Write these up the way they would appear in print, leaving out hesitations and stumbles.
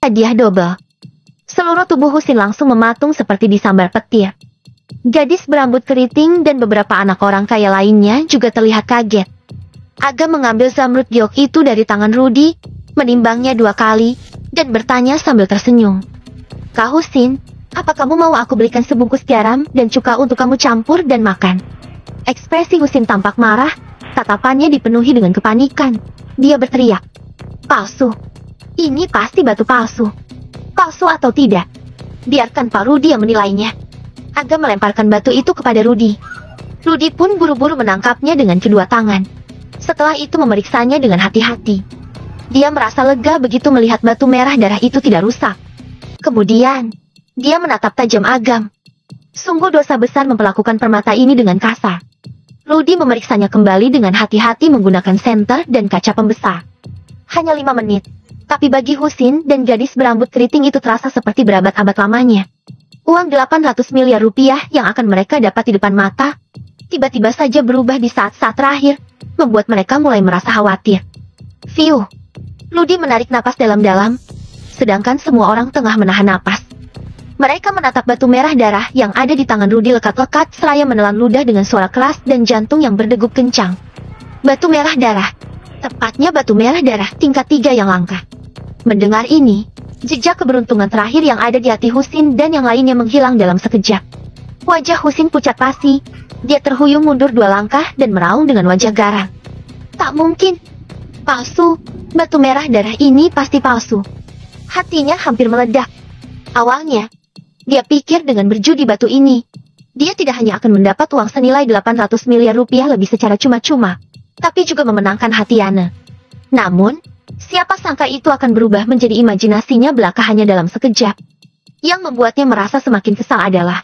Hadiah double. Seluruh tubuh Husin langsung mematung seperti disambar petir. Gadis berambut keriting dan beberapa anak orang kaya lainnya juga terlihat kaget. Agam mengambil zamrud giok itu dari tangan Rudy, menimbangnya 2 kali, dan bertanya sambil tersenyum. Kak Husin, apa kamu mau aku belikan sebungkus garam dan cuka untuk kamu campur dan makan? Ekspresi Husin tampak marah, tatapannya dipenuhi dengan kepanikan. Dia berteriak, palsu. Ini pasti batu palsu. Palsu atau tidak? Biarkan Pak Rudy yang menilainya. Agam melemparkan batu itu kepada Rudy. Rudy pun buru-buru menangkapnya dengan kedua tangan. Setelah itu memeriksanya dengan hati-hati. Dia merasa lega begitu melihat batu merah darah itu tidak rusak. Kemudian, dia menatap tajam Agam. Sungguh dosa besar memperlakukan permata ini dengan kasar. Rudy memeriksanya kembali dengan hati-hati menggunakan senter dan kaca pembesar. Hanya 5 menit. Tapi bagi Husin dan gadis berambut keriting itu terasa seperti berabad-abad lamanya. Uang 800 miliar rupiah yang akan mereka dapat di depan mata, tiba-tiba saja berubah di saat-saat terakhir, membuat mereka mulai merasa khawatir. Fiu. Rudy menarik napas dalam-dalam, sedangkan semua orang tengah menahan napas. Mereka menatap batu merah darah yang ada di tangan Rudy lekat-lekat seraya menelan ludah dengan suara keras dan jantung yang berdegup kencang. Batu merah darah. Tepatnya batu merah darah tingkat 3 yang langka. Mendengar ini, jejak keberuntungan terakhir yang ada di hati Husin dan yang lainnya menghilang dalam sekejap. Wajah Husin pucat pasi. Dia terhuyung mundur 2 langkah dan meraung dengan wajah garang. Tak mungkin. Palsu. Batu merah darah ini pasti palsu. Hatinya hampir meledak. Awalnya, dia pikir dengan berjudi batu ini, dia tidak hanya akan mendapat uang senilai 800 miliar rupiah lebih secara cuma-cuma, tapi juga memenangkan hati Yana. Namun, siapa sangka itu akan berubah menjadi imajinasinya belaka hanya dalam sekejap. Yang membuatnya merasa semakin kesal adalah,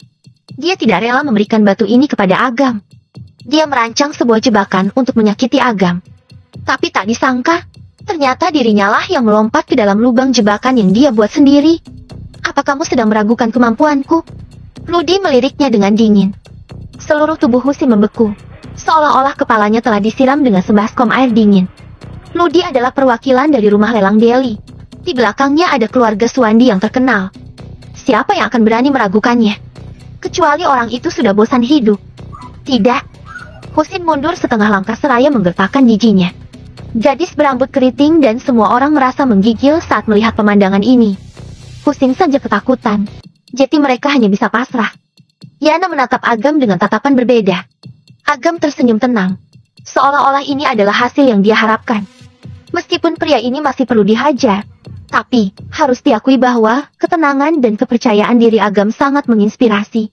dia tidak rela memberikan batu ini kepada Agam. Dia merancang sebuah jebakan untuk menyakiti Agam. Tapi tak disangka, ternyata dirinya lah yang melompat ke dalam lubang jebakan yang dia buat sendiri. Apa kamu sedang meragukan kemampuanku? Rudy meliriknya dengan dingin. Seluruh tubuh Husin membeku, seolah-olah kepalanya telah disiram dengan sebaskom air dingin. Rudy adalah perwakilan dari rumah lelang Delhi. Di belakangnya ada keluarga Suwandi yang terkenal. Siapa yang akan berani meragukannya? Kecuali orang itu sudah bosan hidup. Tidak. Husin mundur setengah langkah seraya menggertakkan giginya. Gadis berambut keriting dan semua orang merasa menggigil saat melihat pemandangan ini. Husin saja ketakutan. Jadi mereka hanya bisa pasrah. Yana menatap Agam dengan tatapan berbeda. Agam tersenyum tenang. Seolah-olah ini adalah hasil yang dia harapkan. Meskipun pria ini masih perlu dihajar, tapi harus diakui bahwa ketenangan dan kepercayaan diri Agam sangat menginspirasi.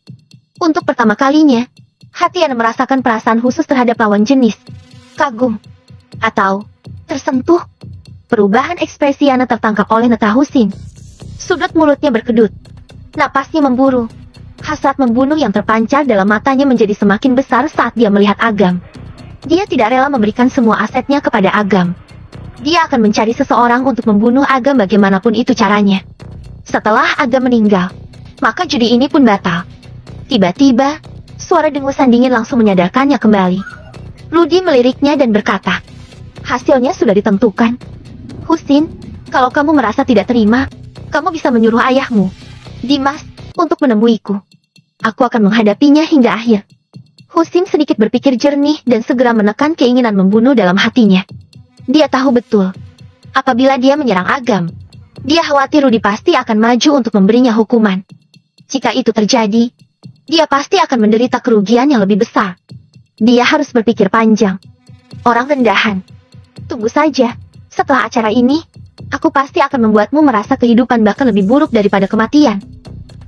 Untuk pertama kalinya, hati Yana merasakan perasaan khusus terhadap lawan jenis. Kagum. Atau tersentuh. Perubahan ekspresi Yana tertangkap oleh mata Husin. Sudut mulutnya berkedut. Napasnya memburu. Hasrat membunuh yang terpancar dalam matanya menjadi semakin besar saat dia melihat Agam. Dia tidak rela memberikan semua asetnya kepada Agam. Dia akan mencari seseorang untuk membunuh Agam bagaimanapun itu caranya. Setelah Agam meninggal, maka judi ini pun batal. Tiba-tiba, suara dengusan dingin langsung menyadarkannya kembali. Rudy meliriknya dan berkata, hasilnya sudah ditentukan. Husin, kalau kamu merasa tidak terima, kamu bisa menyuruh ayahmu, Dimas, untuk menemuiku. Aku akan menghadapinya hingga akhir. Husin sedikit berpikir jernih dan segera menekan keinginan membunuh dalam hatinya. Dia tahu betul, apabila dia menyerang Agam, dia khawatir Rudy pasti akan maju untuk memberinya hukuman. Jika itu terjadi, dia pasti akan menderita kerugian yang lebih besar. Dia harus berpikir panjang. Orang rendahan. Tunggu saja, setelah acara ini, aku pasti akan membuatmu merasa kehidupan bahkan lebih buruk daripada kematian.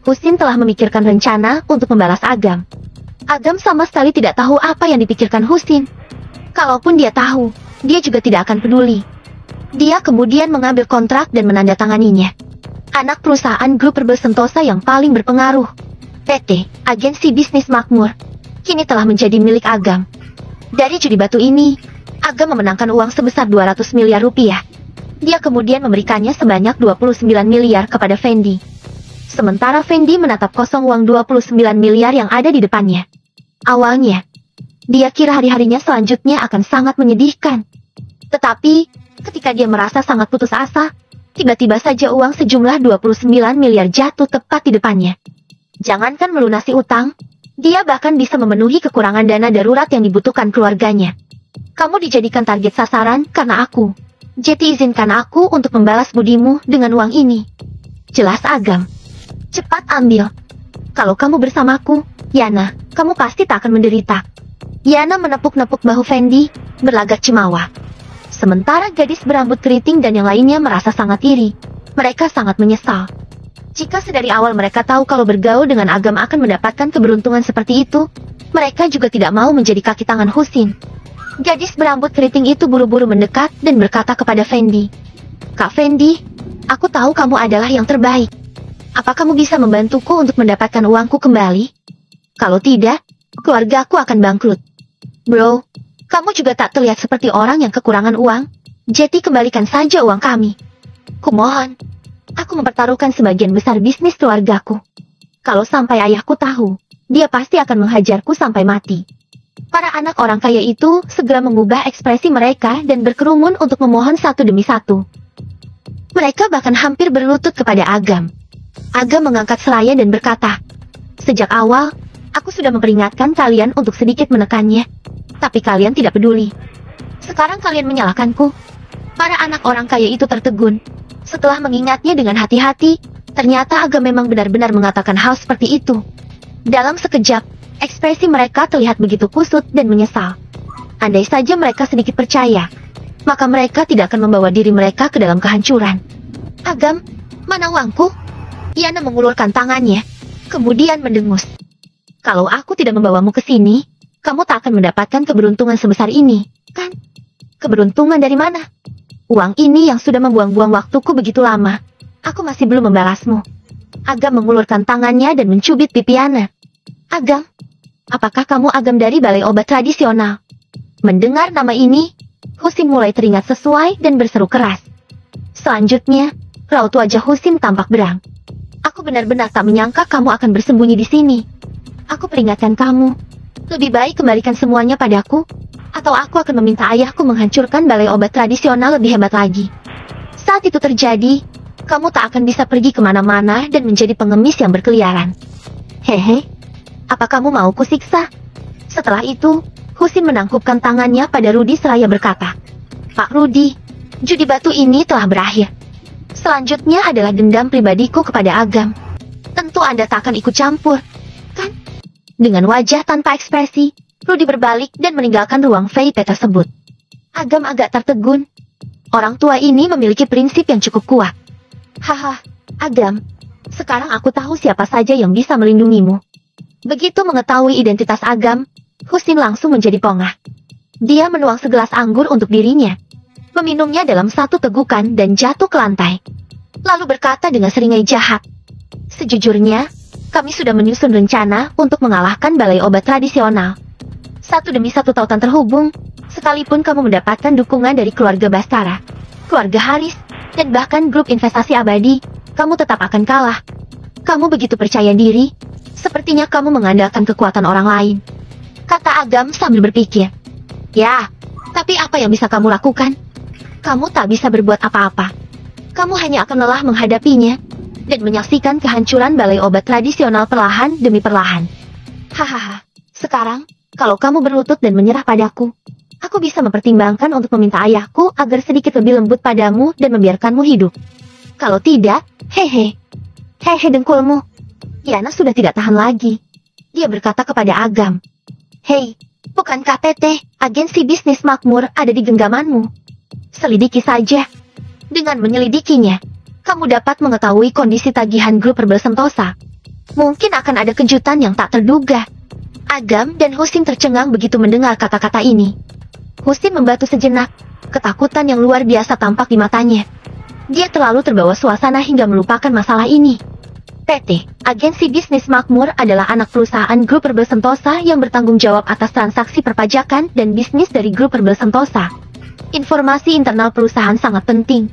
Husin telah memikirkan rencana untuk membalas Agam. Agam sama sekali tidak tahu apa yang dipikirkan Husin. Kalaupun dia tahu, dia juga tidak akan peduli. Dia kemudian mengambil kontrak dan menandatanganinya. Anak perusahaan grup Perbel Sentosa yang paling berpengaruh, PT, Agensi Bisnis Makmur, kini telah menjadi milik Agam. Dari judi batu ini, Agam memenangkan uang sebesar 200 miliar rupiah. Dia kemudian memberikannya sebanyak 29 miliar kepada Fendi. Sementara Fendi menatap kosong uang 29 miliar yang ada di depannya. Awalnya, dia kira hari-harinya selanjutnya akan sangat menyedihkan. Tetapi, ketika dia merasa sangat putus asa, Tiba-tiba saja uang sejumlah 29 miliar jatuh tepat di depannya. Jangankan melunasi utang, dia bahkan bisa memenuhi kekurangan dana darurat yang dibutuhkan keluarganya. Kamu dijadikan target sasaran karena aku. Jadi izinkan aku untuk membalas budimu dengan uang ini. Jelas Agam. Cepat ambil. Kalau kamu bersamaku, Yana, kamu pasti tak akan menderita. Yana menepuk-nepuk bahu Fendi, berlagak cemawa. Sementara gadis berambut keriting dan yang lainnya merasa sangat iri. Mereka sangat menyesal. Jika sedari awal mereka tahu kalau bergaul dengan Agam akan mendapatkan keberuntungan seperti itu, mereka juga tidak mau menjadi kaki tangan Husin. Gadis berambut keriting itu buru-buru mendekat dan berkata kepada Fendi, "Kak Fendi, aku tahu kamu adalah yang terbaik. Apa kamu bisa membantuku untuk mendapatkan uangku kembali? Kalau tidak, keluarga aku akan bangkrut." "Bro, kamu juga tak terlihat seperti orang yang kekurangan uang. Jadi kembalikan saja uang kami. Kumohon, aku mempertaruhkan sebagian besar bisnis keluargaku. Kalau sampai ayahku tahu, dia pasti akan menghajarku sampai mati." Para anak orang kaya itu segera mengubah ekspresi mereka dan berkerumun untuk memohon satu demi satu. Mereka bahkan hampir berlutut kepada Agam. Agam mengangkat seraya dan berkata, "Sejak awal, aku sudah memperingatkan kalian untuk sedikit menekannya. Tapi kalian tidak peduli. Sekarang kalian menyalahkanku." Para anak orang kaya itu tertegun. Setelah mengingatnya dengan hati-hati, ternyata Agam memang benar-benar mengatakan hal seperti itu. Dalam sekejap, ekspresi mereka terlihat begitu kusut dan menyesal. Andai saja mereka sedikit percaya, maka mereka tidak akan membawa diri mereka ke dalam kehancuran. "Agam, mana uangku?" Yana mengulurkan tangannya, kemudian mendengus. "Kalau aku tidak membawamu ke sini, kamu tak akan mendapatkan keberuntungan sebesar ini, kan?" "Keberuntungan dari mana? Uang ini yang sudah membuang-buang waktuku begitu lama. Aku masih belum membalasmu." Agam mengulurkan tangannya dan mencubit pipi Yana. "Agam, apakah kamu Agam dari Balai Obat Tradisional?" Mendengar nama ini, Husin mulai teringat sesuai dan berseru keras. Selanjutnya, raut wajah Husin tampak berang. "Aku benar-benar tak menyangka kamu akan bersembunyi di sini. Aku peringatkan kamu. Lebih baik kembalikan semuanya padaku, atau aku akan meminta ayahku menghancurkan Balai Obat Tradisional lebih hebat lagi. Saat itu terjadi, kamu tak akan bisa pergi kemana-mana dan menjadi pengemis yang berkeliaran. Hehe, apa kamu mau kusiksa?" Setelah itu, Husin menangkupkan tangannya pada Rudi seraya berkata, "Pak Rudi, judi batu ini telah berakhir. Selanjutnya adalah dendam pribadiku kepada Agam. Tentu Anda tak akan ikut campur, kan?" Dengan wajah tanpa ekspresi, Rudi berbalik dan meninggalkan ruang VIP tersebut. Agam agak tertegun. Orang tua ini memiliki prinsip yang cukup kuat. "Haha, Agam, sekarang aku tahu siapa saja yang bisa melindungimu." Begitu mengetahui identitas Agam, Husin langsung menjadi pongah. Dia menuang segelas anggur untuk dirinya, meminumnya dalam satu tegukan dan jatuh ke lantai. Lalu berkata dengan seringai jahat, "Sejujurnya, kami sudah menyusun rencana untuk mengalahkan Balai Obat Tradisional. Satu demi satu tautan terhubung, sekalipun kamu mendapatkan dukungan dari keluarga Bastara, keluarga Haris, dan bahkan grup investasi abadi, kamu tetap akan kalah. Kamu begitu percaya diri, sepertinya kamu mengandalkan kekuatan orang lain," kata Agam sambil berpikir. "Ya, tapi apa yang bisa kamu lakukan? Kamu tak bisa berbuat apa-apa. Kamu hanya akan lelah menghadapinya, dan menyaksikan kehancuran Balai Obat Tradisional perlahan demi perlahan. Hahaha, sekarang, kalau kamu berlutut dan menyerah padaku, aku bisa mempertimbangkan untuk meminta ayahku agar sedikit lebih lembut padamu dan membiarkanmu hidup. Kalau tidak, hehe dengkulmu." Yana sudah tidak tahan lagi. Dia berkata kepada Agam, "Hei, bukankah PT, agensi bisnis makmur, ada di genggamanmu? Selidiki saja. Dengan menyelidikinya, kamu dapat mengetahui kondisi tagihan grup Perbel Sentosa. Mungkin akan ada kejutan yang tak terduga." Agam dan Husin tercengang begitu mendengar kata-kata ini. Husin membatu sejenak, ketakutan yang luar biasa tampak di matanya. Dia terlalu terbawa suasana hingga melupakan masalah ini. PT, agensi bisnis makmur, adalah anak perusahaan grup Perbel Sentosa yang bertanggung jawab atas transaksi perpajakan dan bisnis dari grup Perbel Sentosa. Informasi internal perusahaan sangat penting.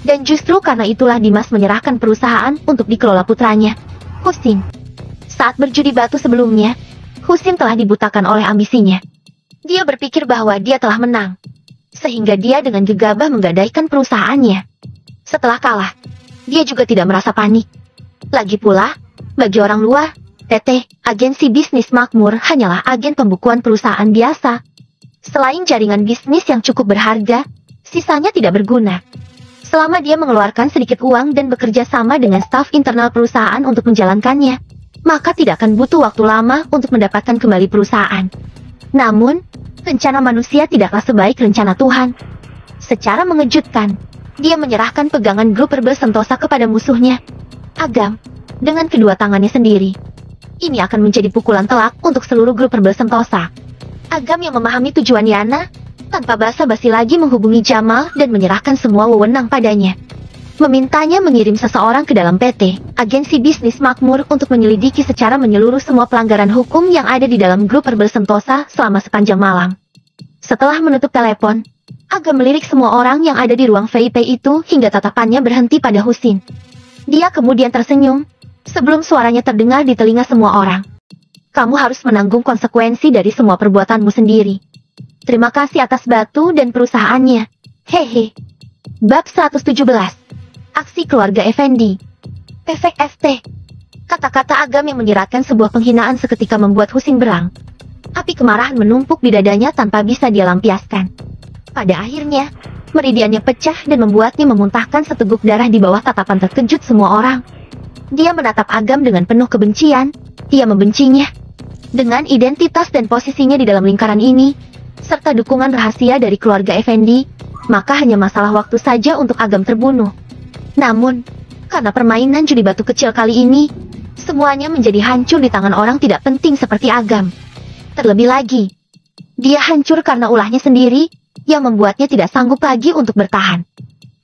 Dan justru karena itulah Dimas menyerahkan perusahaan untuk dikelola putranya, Husin. Saat berjudi batu sebelumnya, Husin telah dibutakan oleh ambisinya. Dia berpikir bahwa dia telah menang, sehingga dia dengan gegabah menggadaikan perusahaannya. Setelah kalah, dia juga tidak merasa panik. Lagi pula, bagi orang luar, PT, agensi bisnis makmur hanyalah agen pembukuan perusahaan biasa. Selain jaringan bisnis yang cukup berharga, sisanya tidak berguna. Selama dia mengeluarkan sedikit uang dan bekerja sama dengan staf internal perusahaan untuk menjalankannya, maka tidak akan butuh waktu lama untuk mendapatkan kembali perusahaan. Namun, rencana manusia tidaklah sebaik rencana Tuhan. Secara mengejutkan, dia menyerahkan pegangan grup Perbel Sentosa kepada musuhnya, Agam, dengan kedua tangannya sendiri. Ini akan menjadi pukulan telak untuk seluruh grup Perbel Sentosa. Agam yang memahami tujuan Yana, tanpa basa-basi lagi menghubungi Jamal dan menyerahkan semua wewenang padanya. Memintanya mengirim seseorang ke dalam PT, agensi bisnis makmur untuk menyelidiki secara menyeluruh semua pelanggaran hukum yang ada di dalam grup Perbel Sentosa selama sepanjang malam. Setelah menutup telepon, Agam melirik semua orang yang ada di ruang VIP itu hingga tatapannya berhenti pada Husin. Dia kemudian tersenyum, sebelum suaranya terdengar di telinga semua orang. Kamu harus menanggung konsekuensi dari semua perbuatanmu sendiri. Terima kasih atas batu dan perusahaannya. Hehe. Bab 117. Aksi keluarga Effendi. Efek FT. Kata-kata Agam yang menyiratkan sebuah penghinaan seketika membuat Husin berang. Api kemarahan menumpuk di dadanya tanpa bisa dia lampiaskan. Pada akhirnya, meridiannya pecah dan membuatnya memuntahkan seteguk darah di bawah tatapan terkejut semua orang. Dia menatap Agam dengan penuh kebencian. Ia membencinya. Dengan identitas dan posisinya di dalam lingkaran ini, serta dukungan rahasia dari keluarga Effendi, maka hanya masalah waktu saja untuk Agam terbunuh. Namun, karena permainan judi batu kecil kali ini, semuanya menjadi hancur di tangan orang tidak penting seperti Agam. Terlebih lagi, dia hancur karena ulahnya sendiri, yang membuatnya tidak sanggup lagi untuk bertahan.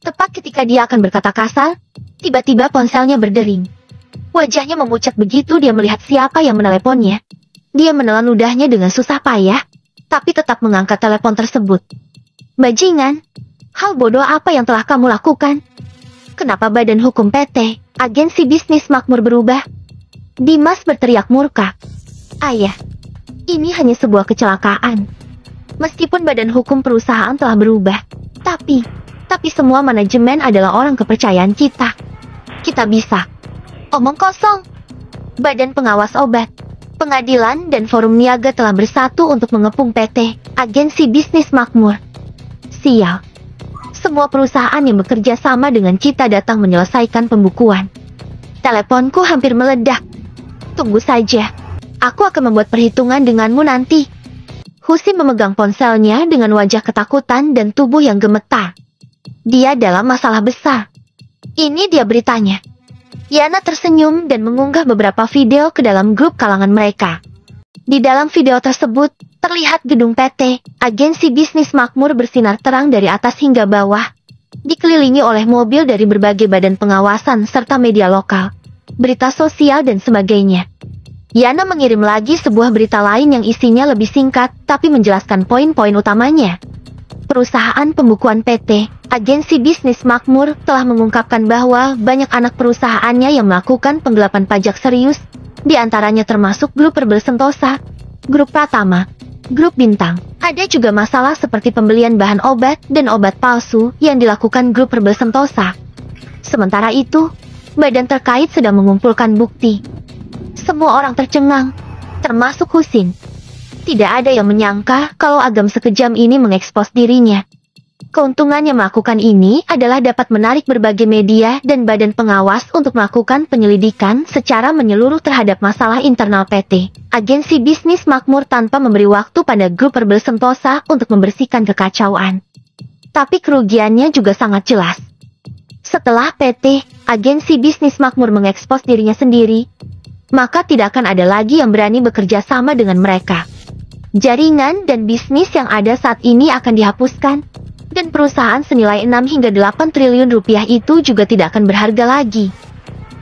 Tepat ketika dia akan berkata kasar, tiba-tiba ponselnya berdering. Wajahnya memucat begitu dia melihat siapa yang meneleponnya. Dia menelan ludahnya dengan susah payah, tapi tetap mengangkat telepon tersebut. Bajingan, hal bodoh apa yang telah kamu lakukan? Kenapa badan hukum PT, agensi bisnis makmur berubah? Dimas berteriak murka. Ayah, ini hanya sebuah kecelakaan. Meskipun badan hukum perusahaan telah berubah, tapi semua manajemen adalah orang kepercayaan kita. Kita bisa. Omong kosong. Badan pengawas obat, pengadilan dan forum niaga telah bersatu untuk mengepung PT, agensi bisnis makmur. Sial. Semua perusahaan yang bekerja sama dengan kita datang menyelesaikan pembukuan. Teleponku hampir meledak. Tunggu saja. Aku akan membuat perhitungan denganmu nanti. Husin memegang ponselnya dengan wajah ketakutan dan tubuh yang gemetar. Dia dalam masalah besar. Ini dia beritanya. Yana tersenyum dan mengunggah beberapa video ke dalam grup kalangan mereka. Di dalam video tersebut, terlihat gedung PT, agensi bisnis makmur bersinar terang dari atas hingga bawah. Dikelilingi oleh mobil dari berbagai badan pengawasan serta media lokal, berita sosial dan sebagainya. Yana mengirim lagi sebuah berita lain yang isinya lebih singkat, tapi menjelaskan poin-poin utamanya. Perusahaan pembukuan PT, agensi bisnis makmur, telah mengungkapkan bahwa banyak anak perusahaannya yang melakukan penggelapan pajak serius, di antaranya termasuk grup Perbel Sentosa, grup Pratama, grup Bintang. Ada juga masalah seperti pembelian bahan obat dan obat palsu yang dilakukan grup Perbel Sentosa. Sementara itu, badan terkait sedang mengumpulkan bukti. Semua orang tercengang, termasuk Husin. Tidak ada yang menyangka kalau Agam sekejam ini mengekspos dirinya. Keuntungannya melakukan ini adalah dapat menarik berbagai media dan badan pengawas untuk melakukan penyelidikan secara menyeluruh terhadap masalah internal PT, agensi bisnis makmur tanpa memberi waktu pada grup Perbel Sentosa untuk membersihkan kekacauan. Tapi kerugiannya juga sangat jelas. Setelah PT, agensi bisnis makmur mengekspos dirinya sendiri, maka tidak akan ada lagi yang berani bekerja sama dengan mereka. Jaringan dan bisnis yang ada saat ini akan dihapuskan, dan perusahaan senilai 6 hingga 8 triliun rupiah itu juga tidak akan berharga lagi.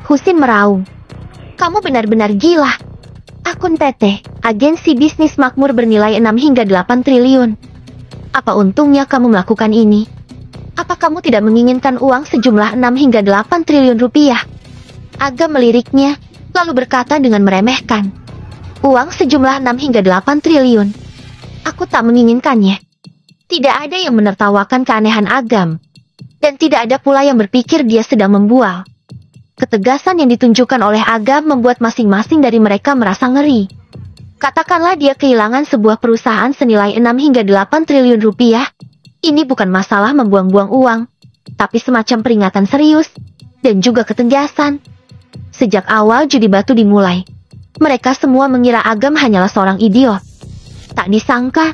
Husin meraung. Kamu benar-benar gila. Akun PT, agensi bisnis makmur bernilai 6 hingga 8 triliun. Apa untungnya kamu melakukan ini? Apa kamu tidak menginginkan uang sejumlah 6 hingga 8 triliun rupiah? Agam meliriknya, lalu berkata dengan meremehkan. Uang sejumlah 6 hingga 8 triliun. Aku tak menginginkannya. Tidak ada yang menertawakan keanehan Agam. Dan tidak ada pula yang berpikir dia sedang membual. Ketegasan yang ditunjukkan oleh Agam membuat masing-masing dari mereka merasa ngeri. Katakanlah dia kehilangan sebuah perusahaan senilai 6 hingga 8 triliun rupiah. Ini bukan masalah membuang-buang uang, tapi semacam peringatan serius, dan juga ketegasan. Sejak awal judi batu dimulai, mereka semua mengira Agam hanyalah seorang idiot. Tak disangka,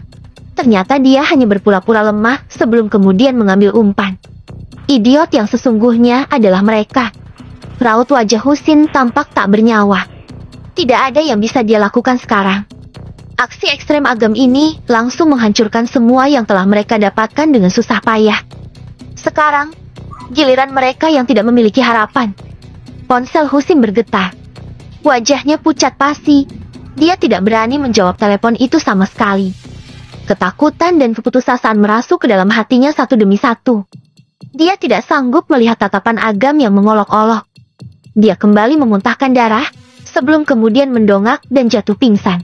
ternyata dia hanya berpura-pura lemah sebelum kemudian mengambil umpan. Idiot yang sesungguhnya adalah mereka. Raut wajah Husin tampak tak bernyawa. Tidak ada yang bisa dia lakukan sekarang. Aksi ekstrem Agam ini langsung menghancurkan semua yang telah mereka dapatkan dengan susah payah. Sekarang, giliran mereka yang tidak memiliki harapan. Ponsel Husin bergetar. Wajahnya pucat pasi. Dia tidak berani menjawab telepon itu sama sekali. Ketakutan dan keputusasaan merasuk ke dalam hatinya satu demi satu. Dia tidak sanggup melihat tatapan Agam yang mengolok-olok. Dia kembali memuntahkan darah, sebelum kemudian mendongak dan jatuh pingsan.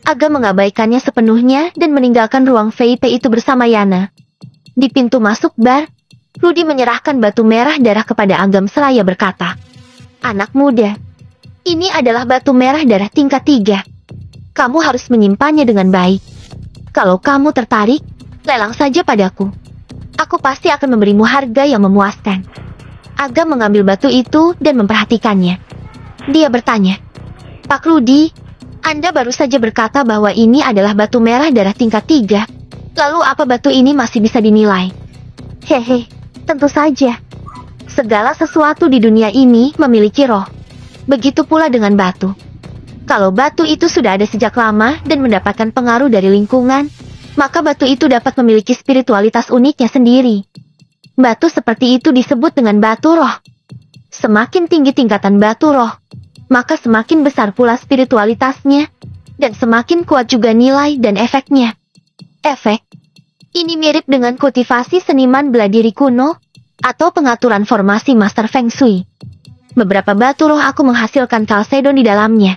Agam mengabaikannya sepenuhnya dan meninggalkan ruang VIP itu bersama Yana. Di pintu masuk bar, Rudy menyerahkan batu merah darah kepada Agam seraya berkata, "Anak muda, ini adalah batu merah darah tingkat 3. Kamu harus menyimpannya dengan baik. Kalau kamu tertarik, lelang saja padaku. Aku pasti akan memberimu harga yang memuaskan." Agam mengambil batu itu dan memperhatikannya. Dia bertanya, "Pak Rudy, Anda baru saja berkata bahwa ini adalah batu merah darah tingkat 3. Lalu apa batu ini masih bisa dinilai?" "Hehe, tentu saja. Segala sesuatu di dunia ini memiliki roh. Begitu pula dengan batu. Kalau batu itu sudah ada sejak lama dan mendapatkan pengaruh dari lingkungan, maka batu itu dapat memiliki spiritualitas uniknya sendiri. Batu seperti itu disebut dengan batu roh. Semakin tinggi tingkatan batu roh, maka semakin besar pula spiritualitasnya, dan semakin kuat juga nilai dan efeknya." Efek ini mirip dengan kultivasi seniman bela diri kuno, atau pengaturan formasi Master Feng Shui. Beberapa batu roh aku menghasilkan kalsedon di dalamnya,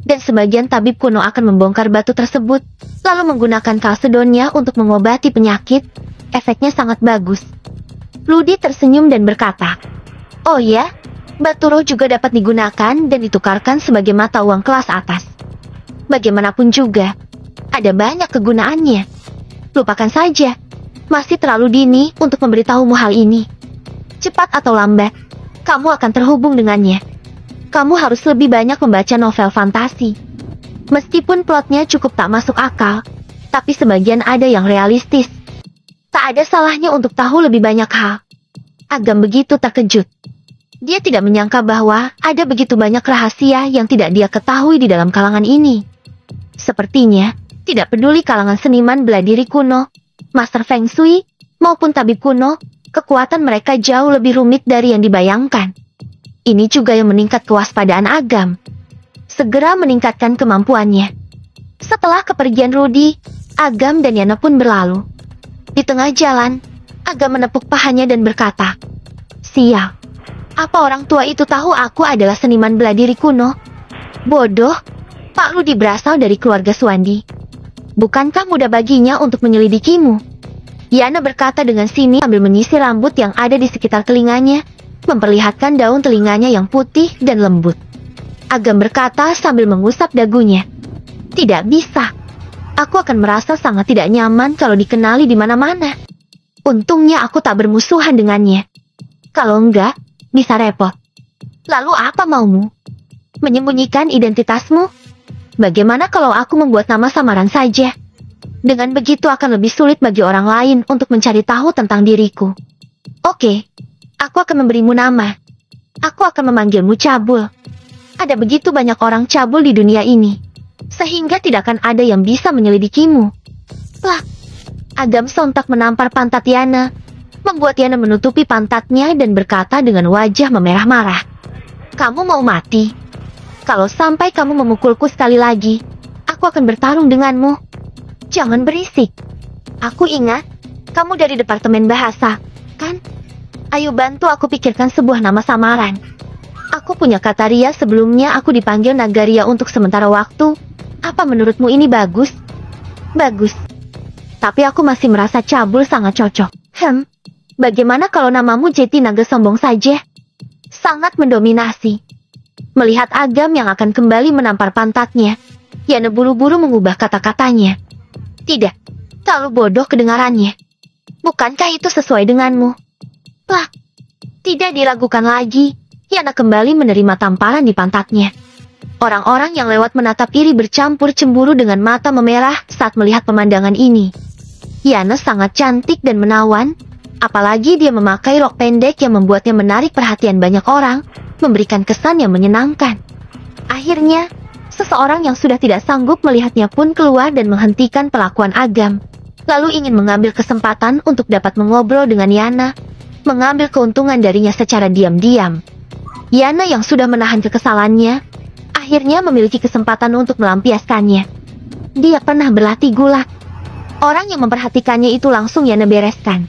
dan sebagian tabib kuno akan membongkar batu tersebut, lalu menggunakan kalsedonnya untuk mengobati penyakit. Efeknya sangat bagus. Rudy tersenyum dan berkata, "Oh ya, batu roh juga dapat digunakan dan ditukarkan sebagai mata uang kelas atas. Bagaimanapun juga, ada banyak kegunaannya. Lupakan saja, masih terlalu dini untuk memberitahumu hal ini. Cepat atau lambat, kamu akan terhubung dengannya. Kamu harus lebih banyak membaca novel fantasi. Meskipun plotnya cukup tak masuk akal, tapi sebagian ada yang realistis. Tak ada salahnya untuk tahu lebih banyak hal." Agam begitu terkejut. Dia tidak menyangka bahwa ada begitu banyak rahasia yang tidak dia ketahui di dalam kalangan ini. Sepertinya, tidak peduli kalangan seniman bela diri kuno, Master Feng Shui, maupun tabib kuno, kekuatan mereka jauh lebih rumit dari yang dibayangkan. Ini juga yang meningkat kewaspadaan Agam. Segera meningkatkan kemampuannya. Setelah kepergian Rudy, Agam dan Yana pun berlalu. Di tengah jalan, Agam menepuk pahanya dan berkata, "Sial, apa orang tua itu tahu aku adalah seniman bela diri kuno? Bodoh, Pak Rudy berasal dari keluarga Suandi. Bukankah mudah baginya untuk menyelidikimu?" Yana berkata dengan sini sambil menyisir rambut yang ada di sekitar telinganya, memperlihatkan daun telinganya yang putih dan lembut. Agam berkata sambil mengusap dagunya, "Tidak bisa. Aku akan merasa sangat tidak nyaman kalau dikenali di mana-mana. Untungnya aku tak bermusuhan dengannya. Kalau enggak, bisa repot. Lalu apa maumu? Menyembunyikan identitasmu? Bagaimana kalau aku membuat nama samaran saja? Dengan begitu akan lebih sulit bagi orang lain untuk mencari tahu tentang diriku. Oke, aku akan memberimu nama. Aku akan memanggilmu Cabul. Ada begitu banyak orang cabul di dunia ini, sehingga tidak akan ada yang bisa menyelidikimu." Lah, Agam sontak menampar pantat Yana, membuat Yana menutupi pantatnya dan berkata dengan wajah memerah marah, "Kamu mau mati? Kalau sampai kamu memukulku sekali lagi, aku akan bertarung denganmu. Jangan berisik. Aku ingat, kamu dari Departemen Bahasa, kan? Ayo bantu aku pikirkan sebuah nama samaran. Aku punya kata Ria sebelumnya aku dipanggil Nagaria untuk sementara waktu. Apa menurutmu ini bagus?" "Bagus. Tapi aku masih merasa Cabul sangat cocok." Bagaimana kalau namamu Jeti Naga Sombong saja? Sangat mendominasi. Melihat Agam yang akan kembali menampar pantatnya, Yana buru-buru mengubah kata-katanya. Tidak, terlalu bodoh kedengarannya. Bukankah itu sesuai denganmu? Lah, tidak diragukan lagi, Yana kembali menerima tamparan di pantatnya. Orang-orang yang lewat menatap iri bercampur cemburu dengan mata memerah saat melihat pemandangan ini. Yana sangat cantik dan menawan, apalagi dia memakai rok pendek yang membuatnya menarik perhatian banyak orang, memberikan kesan yang menyenangkan. Akhirnya, seseorang yang sudah tidak sanggup melihatnya pun keluar dan menghentikan pelakuan Agam, lalu ingin mengambil kesempatan untuk dapat mengobrol dengan Yana, mengambil keuntungan darinya secara diam-diam. Yana yang sudah menahan kekesalannya, akhirnya memiliki kesempatan untuk melampiaskannya. Dia pernah berlatih gulat. Orang yang memperhatikannya itu langsung Yana bereskan.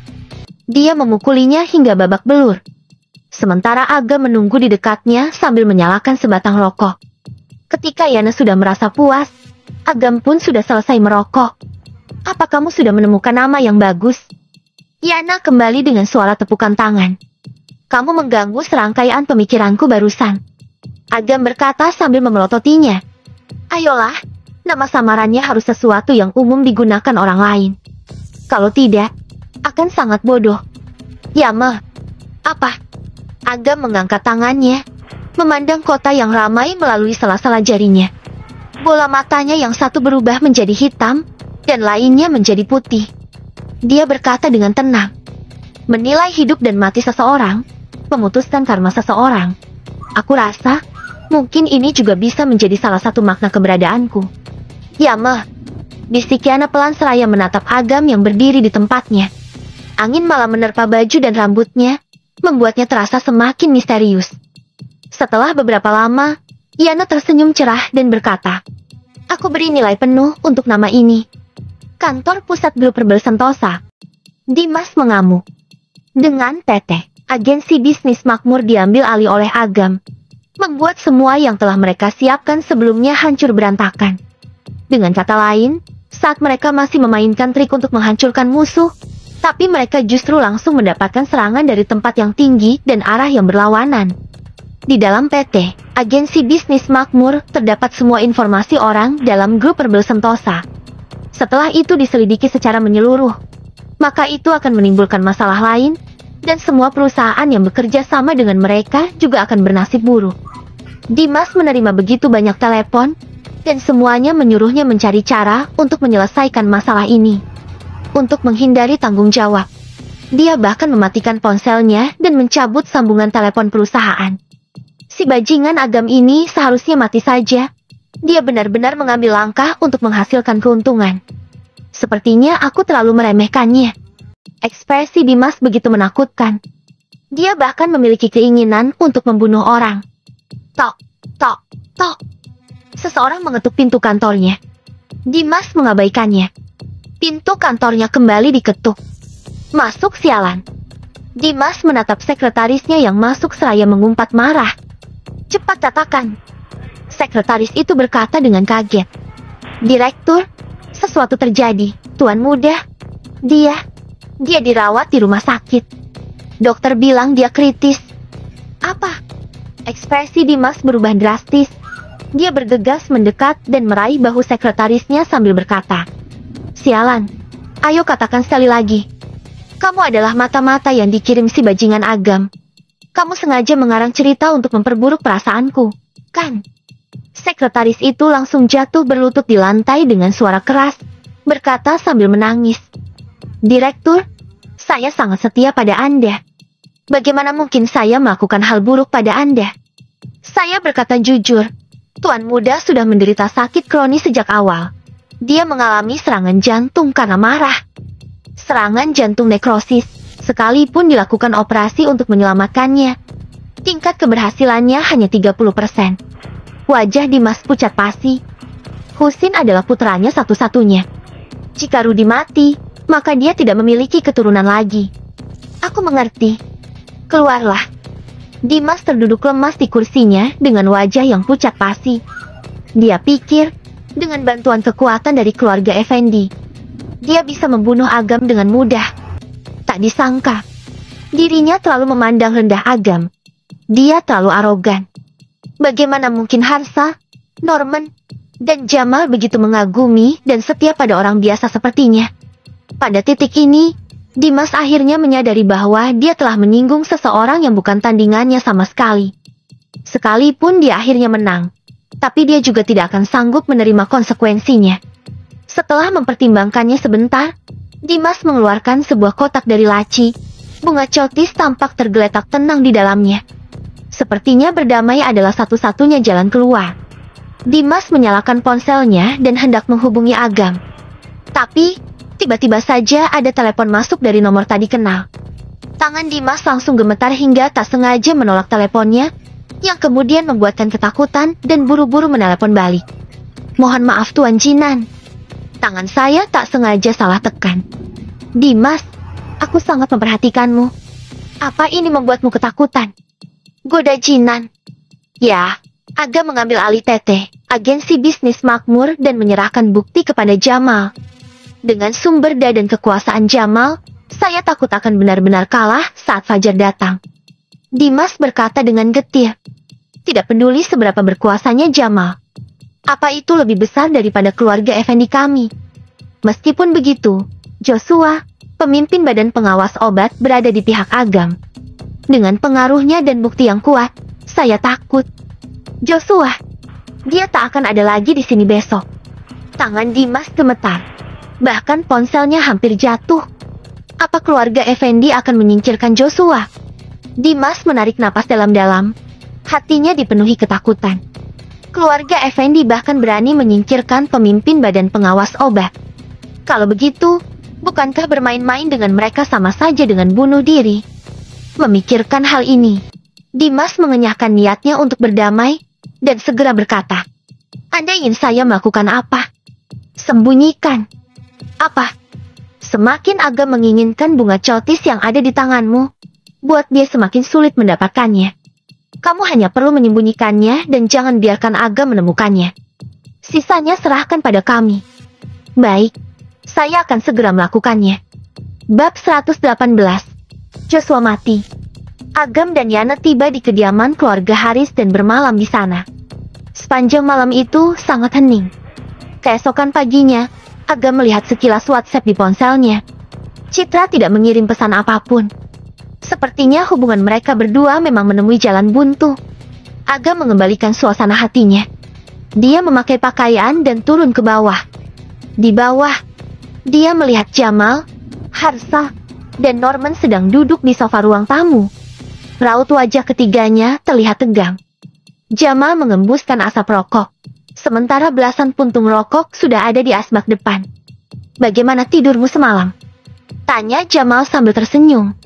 Dia memukulinya hingga babak belur. Sementara Agam menunggu di dekatnya sambil menyalakan sebatang rokok. Ketika Yana sudah merasa puas, Agam pun sudah selesai merokok. Apa kamu sudah menemukan nama yang bagus? Yana kembali dengan suara tepukan tangan. Kamu mengganggu serangkaian pemikiranku barusan. Agam berkata sambil memelototinya. Ayolah, nama samarannya harus sesuatu yang umum digunakan orang lain. Kalau tidak, akan sangat bodoh. Yama. Apa? Agam mengangkat tangannya, memandang kota yang ramai melalui sela-sela jarinya. Bola matanya yang satu berubah menjadi hitam, dan lainnya menjadi putih. Dia berkata dengan tenang. Menilai hidup dan mati seseorang, memutuskan karma seseorang. Aku rasa, mungkin ini juga bisa menjadi salah satu makna keberadaanku. Yama. Bisik Yana pelan seraya menatap Agam yang berdiri di tempatnya. Angin malah menerpa baju dan rambutnya, membuatnya terasa semakin misterius. Setelah beberapa lama, Yana tersenyum cerah dan berkata, aku beri nilai penuh untuk nama ini. Kantor pusat grup Rebel Sentosa. Dimas mengamuk. Dengan PT, agensi bisnis makmur diambil alih oleh Agam, membuat semua yang telah mereka siapkan sebelumnya hancur berantakan. Dengan kata lain, saat mereka masih memainkan trik untuk menghancurkan musuh, tapi mereka justru langsung mendapatkan serangan dari tempat yang tinggi dan arah yang berlawanan. Di dalam PT, agensi bisnis makmur, terdapat semua informasi orang dalam grup Rebel Sentosa. Setelah itu diselidiki secara menyeluruh, maka itu akan menimbulkan masalah lain, dan semua perusahaan yang bekerja sama dengan mereka juga akan bernasib buruk. Dimas menerima begitu banyak telepon, dan semuanya menyuruhnya mencari cara untuk menyelesaikan masalah ini. Untuk menghindari tanggung jawab, dia bahkan mematikan ponselnya dan mencabut sambungan telepon perusahaan. Si bajingan Agam ini seharusnya mati saja. Dia benar-benar mengambil langkah untuk menghasilkan keuntungan. Sepertinya aku terlalu meremehkannya. Ekspresi Dimas begitu menakutkan. Dia bahkan memiliki keinginan untuk membunuh orang. Tok, tok, tok. Seseorang mengetuk pintu kantornya. Dimas mengabaikannya. Pintu kantornya kembali diketuk. Masuk sialan. Dimas menatap sekretarisnya yang masuk seraya mengumpat marah. Cepat katakan. Sekretaris itu berkata dengan kaget. Direktur, sesuatu terjadi, Tuan Muda. Dia dirawat di rumah sakit. Dokter bilang dia kritis. Apa? Ekspresi Dimas berubah drastis. Dia bergegas mendekat dan meraih bahu sekretarisnya sambil berkata. Sialan, ayo katakan sekali lagi. Kamu adalah mata-mata yang dikirim si bajingan Agam. Kamu sengaja mengarang cerita untuk memperburuk perasaanku, kan? Sekretaris itu langsung jatuh berlutut di lantai dengan suara keras, berkata sambil menangis. Direktur, saya sangat setia pada Anda. Bagaimana mungkin saya melakukan hal buruk pada Anda? Saya berkata jujur, Tuan Muda sudah menderita sakit kronis sejak awal. Dia mengalami serangan jantung karena marah. Serangan jantung nekrosis. Sekalipun dilakukan operasi untuk menyelamatkannya, tingkat keberhasilannya hanya 30%. Wajah Dimas pucat pasi. Husin adalah putranya satu-satunya. Jika Rudi mati, maka dia tidak memiliki keturunan lagi. Aku mengerti. Keluarlah. Dimas terduduk lemas di kursinya dengan wajah yang pucat pasi. Dia pikir, dengan bantuan kekuatan dari keluarga Effendi, dia bisa membunuh Agam dengan mudah. Tak disangka, Dirinya terlalu memandang rendah Agam. Dia terlalu arogan. Bagaimana mungkin Harsa, Norman, dan Jamal begitu mengagumi dan setia pada orang biasa sepertinya. Pada titik ini, Dimas akhirnya menyadari bahwa dia telah menyinggung seseorang yang bukan tandingannya sama sekali. Sekalipun dia akhirnya menang, tapi dia juga tidak akan sanggup menerima konsekuensinya. Setelah mempertimbangkannya sebentar, Dimas mengeluarkan sebuah kotak dari laci. Bunga cotis tampak tergeletak tenang di dalamnya. Sepertinya berdamai adalah satu-satunya jalan keluar. Dimas menyalakan ponselnya dan hendak menghubungi Agam. Tapi, tiba-tiba saja ada telepon masuk dari nomor tadi kenal. Tangan Dimas langsung gemetar hingga tak sengaja menolak teleponnya, yang kemudian membuatkan ketakutan dan buru-buru menelepon balik. Mohon maaf Tuan Jinan. Tangan saya tak sengaja salah tekan. Dimas, aku sangat memperhatikanmu. Apa ini membuatmu ketakutan? Goda Jinan. Ya, Agam mengambil alih Teteh, agensi bisnis makmur dan menyerahkan bukti kepada Jamal. Dengan sumber daya dan kekuasaan Jamal, saya takut akan benar-benar kalah saat Fajar datang. Dimas berkata dengan getir. Tidak peduli seberapa berkuasanya Jamal. Apa itu lebih besar daripada keluarga Effendi kami? Meskipun begitu, Joshua, pemimpin badan pengawas obat, berada di pihak Agam. Dengan pengaruhnya dan bukti yang kuat, saya takut. Joshua, dia tak akan ada lagi di sini besok. Tangan Dimas gemetar. Bahkan ponselnya hampir jatuh. Apa keluarga Effendi akan menyingkirkan Joshua? Dimas menarik napas dalam-dalam. Hatinya dipenuhi ketakutan. Keluarga Effendi bahkan berani menyingkirkan pemimpin badan pengawas obat. Kalau begitu, bukankah bermain-main dengan mereka sama saja dengan bunuh diri? Memikirkan hal ini, Dimas mengenyahkan niatnya untuk berdamai dan segera berkata, Anda ingin saya melakukan apa? Sembunyikan. Apa? Semakin Agam menginginkan bunga cotis yang ada di tanganmu, buat dia semakin sulit mendapatkannya. Kamu hanya perlu menyembunyikannya dan jangan biarkan Agam menemukannya. Sisanya serahkan pada kami. Baik, saya akan segera melakukannya. Bab 118. Joshua mati. Agam dan Yana tiba di kediaman keluarga Haris dan bermalam di sana. Sepanjang malam itu sangat hening. Keesokan paginya, Agam melihat sekilas WhatsApp di ponselnya. Citra tidak mengirim pesan apapun. Sepertinya hubungan mereka berdua memang menemui jalan buntu. Agam mengembalikan suasana hatinya. Dia memakai pakaian dan turun ke bawah. Di bawah, dia melihat Jamal, Harsa, dan Norman sedang duduk di sofa ruang tamu. Raut wajah ketiganya terlihat tegang. Jamal mengembuskan asap rokok, sementara belasan puntung rokok sudah ada di asbak depan. Bagaimana tidurmu semalam? Tanya Jamal sambil tersenyum.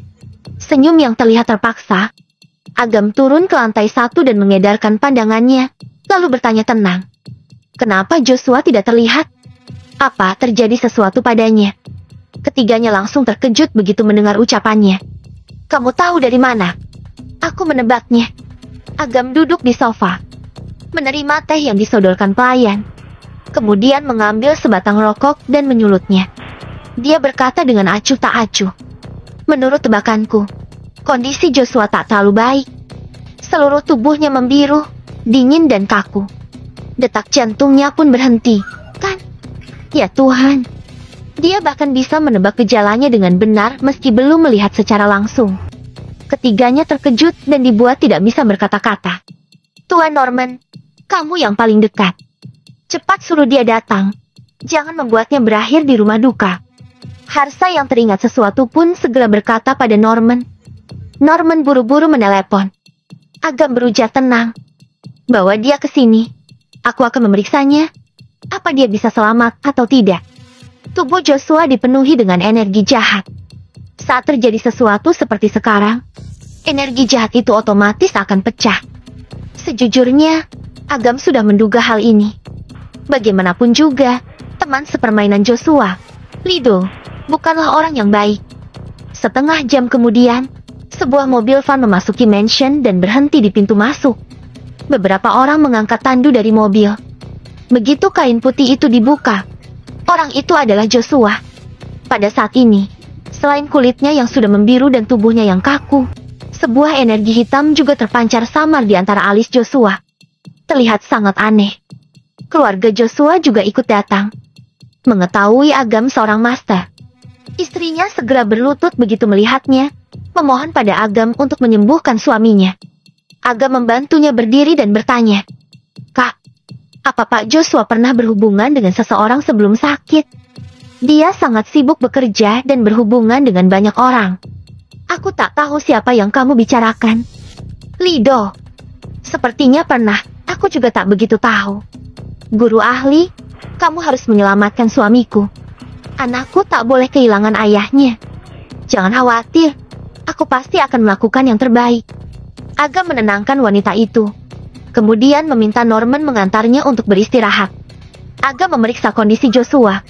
Senyum yang terlihat terpaksa. Agam turun ke lantai 1 dan mengedarkan pandangannya, lalu bertanya tenang. Kenapa Joshua tidak terlihat? Apa terjadi sesuatu padanya? Ketiganya langsung terkejut begitu mendengar ucapannya. Kamu tahu dari mana? Aku menebaknya. Agam duduk di sofa, menerima teh yang disodorkan pelayan. Kemudian mengambil sebatang rokok dan menyulutnya. Dia berkata dengan acuh tak acuh. Menurut tebakanku, kondisi Joshua tak terlalu baik. Seluruh tubuhnya membiru, dingin dan kaku. Detak jantungnya pun berhenti, kan? Ya Tuhan. Dia bahkan bisa menebak gejalanya dengan benar meski belum melihat secara langsung. Ketiganya terkejut dan dibuat tidak bisa berkata-kata. Tuan Norman, kamu yang paling dekat. Cepat suruh dia datang. Jangan membuatnya berakhir di rumah duka. Harsa yang teringat sesuatu pun segera berkata pada Norman. Norman buru-buru menelepon. Agam berujar tenang. Bawa dia ke sini. Aku akan memeriksanya. Apa dia bisa selamat atau tidak? Tubuh Joshua dipenuhi dengan energi jahat. Saat terjadi sesuatu seperti sekarang, energi jahat itu otomatis akan pecah. Sejujurnya, Agam sudah menduga hal ini. Bagaimanapun juga, teman sepermainan Joshua, Lido, bukanlah orang yang baik. Setengah jam kemudian, sebuah mobil van memasuki mansion dan berhenti di pintu masuk. Beberapa orang mengangkat tandu dari mobil. Begitu kain putih itu dibuka, orang itu adalah Joshua. Pada saat ini, Selain kulitnya yang sudah membiru dan tubuhnya yang kaku, sebuah energi hitam juga terpancar samar di antara alis Joshua. Terlihat sangat aneh. Keluarga Joshua juga ikut datang. Mengetahui Agam seorang master, istrinya segera berlutut begitu melihatnya, memohon pada Agam untuk menyembuhkan suaminya. Agam membantunya berdiri dan bertanya, "Kak, apa Pak Joshua pernah berhubungan dengan seseorang sebelum sakit? Dia sangat sibuk bekerja dan berhubungan dengan banyak orang. Aku tak tahu siapa yang kamu bicarakan." "Lido. Sepertinya pernah, aku juga tak begitu tahu. Guru ahli, kamu harus menyelamatkan suamiku. Anakku tak boleh kehilangan ayahnya. Jangan khawatir, aku pasti akan melakukan yang terbaik." Agam menenangkan wanita itu. Kemudian meminta Norman mengantarnya untuk beristirahat. Agam memeriksa kondisi Joshua.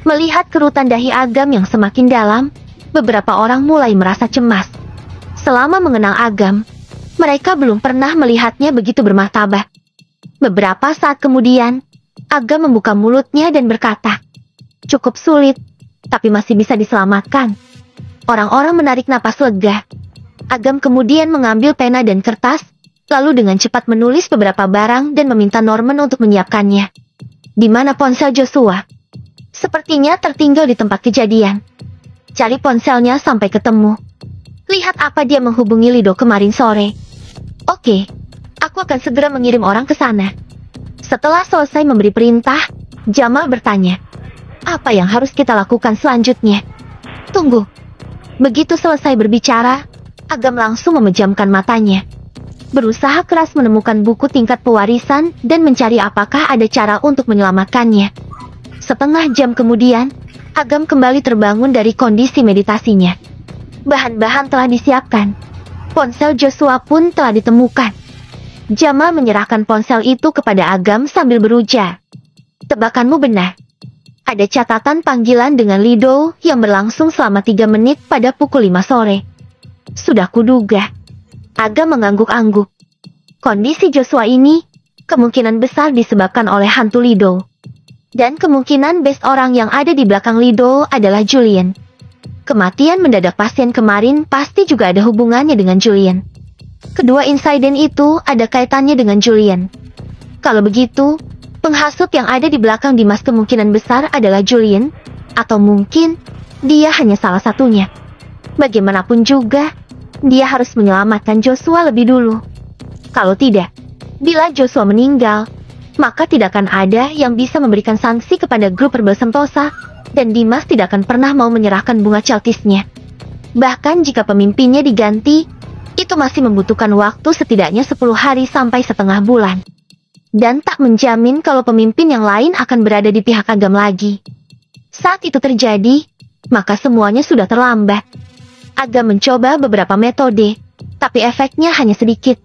Melihat kerutan dahi Agam yang semakin dalam, beberapa orang mulai merasa cemas. Selama mengenal Agam, mereka belum pernah melihatnya begitu bermartabat. Beberapa saat kemudian, Agam membuka mulutnya dan berkata, "Cukup sulit, tapi masih bisa diselamatkan." Orang-orang menarik napas lega. Agam kemudian mengambil pena dan kertas, lalu dengan cepat menulis beberapa barang dan meminta Norman untuk menyiapkannya. "Di mana ponsel Joshua?" "Sepertinya tertinggal di tempat kejadian. Cari ponselnya sampai ketemu. Lihat apa dia menghubungi Lido kemarin sore." "Oke, aku akan segera mengirim orang ke sana." Setelah selesai memberi perintah, Jamal bertanya, "Apa yang harus kita lakukan selanjutnya?" "Tunggu." Begitu selesai berbicara, Agam langsung memejamkan matanya. Berusaha keras menemukan buku tingkat pewarisan dan mencari apakah ada cara untuk menyelamatkannya. Setengah jam kemudian, Agam kembali terbangun dari kondisi meditasinya. Bahan-bahan telah disiapkan. Ponsel Joshua pun telah ditemukan. Jamal menyerahkan ponsel itu kepada Agam sambil berujar, "Tebakanmu benar. Ada catatan panggilan dengan Lido yang berlangsung selama 3 menit pada pukul 5 sore. Sudah kuduga." Agam mengangguk-angguk. Kondisi Joshua ini kemungkinan besar disebabkan oleh hantu Lido. Dan kemungkinan best orang yang ada di belakang Lido adalah Julian. Kematian mendadak pasien kemarin pasti juga ada hubungannya dengan Julian. Kedua insiden itu ada kaitannya dengan Julian. Kalau begitu, penghasut yang ada di belakang Dimas kemungkinan besar adalah Julian, atau mungkin dia hanya salah satunya. Bagaimanapun juga, dia harus menyelamatkan Joshua lebih dulu. Kalau tidak, bila Joshua meninggal, maka tidak akan ada yang bisa memberikan sanksi kepada grup Rebel Sentosa, dan Dimas tidak akan pernah mau menyerahkan bunga Celtisnya. Bahkan jika pemimpinnya diganti, itu masih membutuhkan waktu setidaknya 10 hari sampai setengah bulan. Dan tak menjamin kalau pemimpin yang lain akan berada di pihak Agam lagi. Saat itu terjadi, maka semuanya sudah terlambat. Agam mencoba beberapa metode, tapi efeknya hanya sedikit.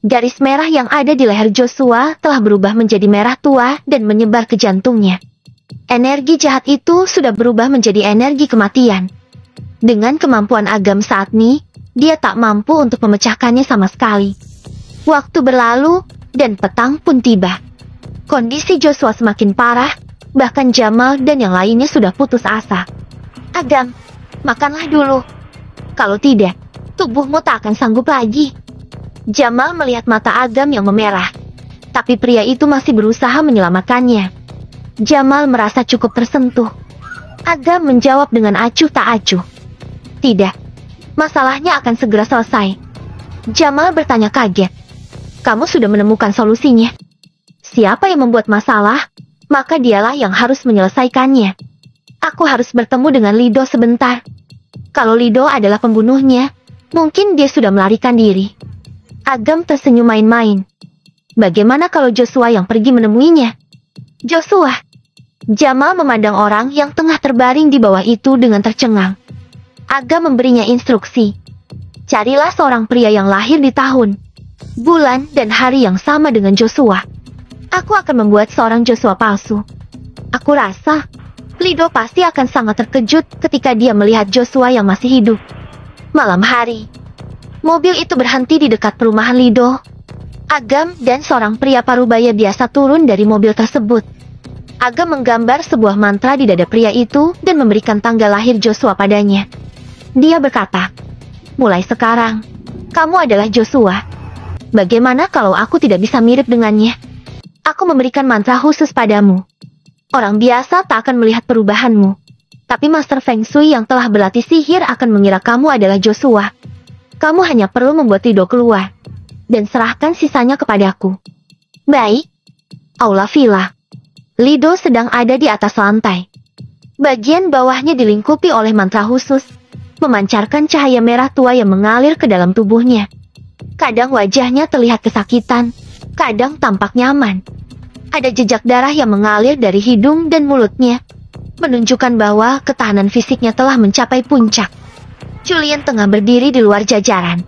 Garis merah yang ada di leher Joshua telah berubah menjadi merah tua dan menyebar ke jantungnya. Energi jahat itu sudah berubah menjadi energi kematian. Dengan kemampuan Agam saat ini, dia tak mampu untuk memecahkannya sama sekali. Waktu berlalu, dan petang pun tiba. Kondisi Joshua semakin parah, bahkan Jamal dan yang lainnya sudah putus asa. "Agam, makanlah dulu. Kalau tidak, tubuhmu tak akan sanggup lagi." Jamal melihat mata Agam yang memerah. Tapi pria itu masih berusaha menyelamatkannya. Jamal merasa cukup tersentuh. Agam menjawab dengan acuh tak acuh, "Tidak, masalahnya akan segera selesai." Jamal bertanya kaget, "Kamu sudah menemukan solusinya?" "Siapa yang membuat masalah, maka dialah yang harus menyelesaikannya. Aku harus bertemu dengan Lido sebentar. Kalau Lido adalah pembunuhnya, mungkin dia sudah melarikan diri." Agam tersenyum main-main. "Bagaimana kalau Joshua yang pergi menemuinya?" "Joshua?" Jamal memandang orang yang tengah terbaring di bawah itu dengan tercengang. Agam memberinya instruksi. "Carilah seorang pria yang lahir di tahun, bulan, dan hari yang sama dengan Joshua. Aku akan membuat seorang Joshua palsu. Aku rasa Lido pasti akan sangat terkejut ketika dia melihat Joshua yang masih hidup." Malam hari, mobil itu berhenti di dekat perumahan Lido. Agam dan seorang pria parubaya biasa turun dari mobil tersebut. Agam menggambar sebuah mantra di dada pria itu dan memberikan tanggal lahir Joshua padanya. Dia berkata, "Mulai sekarang, kamu adalah Joshua. Bagaimana kalau aku tidak bisa mirip dengannya? Aku memberikan mantra khusus padamu. Orang biasa tak akan melihat perubahanmu. Tapi Master Feng Shui yang telah berlatih sihir akan mengira kamu adalah Joshua. Kamu hanya perlu membuat Lido keluar dan serahkan sisanya kepadaku." Baik. Aula villa. Lido sedang ada di atas lantai. Bagian bawahnya dilingkupi oleh mantra khusus, memancarkan cahaya merah tua yang mengalir ke dalam tubuhnya. Kadang wajahnya terlihat kesakitan, kadang tampak nyaman. Ada jejak darah yang mengalir dari hidung dan mulutnya, menunjukkan bahwa ketahanan fisiknya telah mencapai puncak. Julian tengah berdiri di luar jajaran.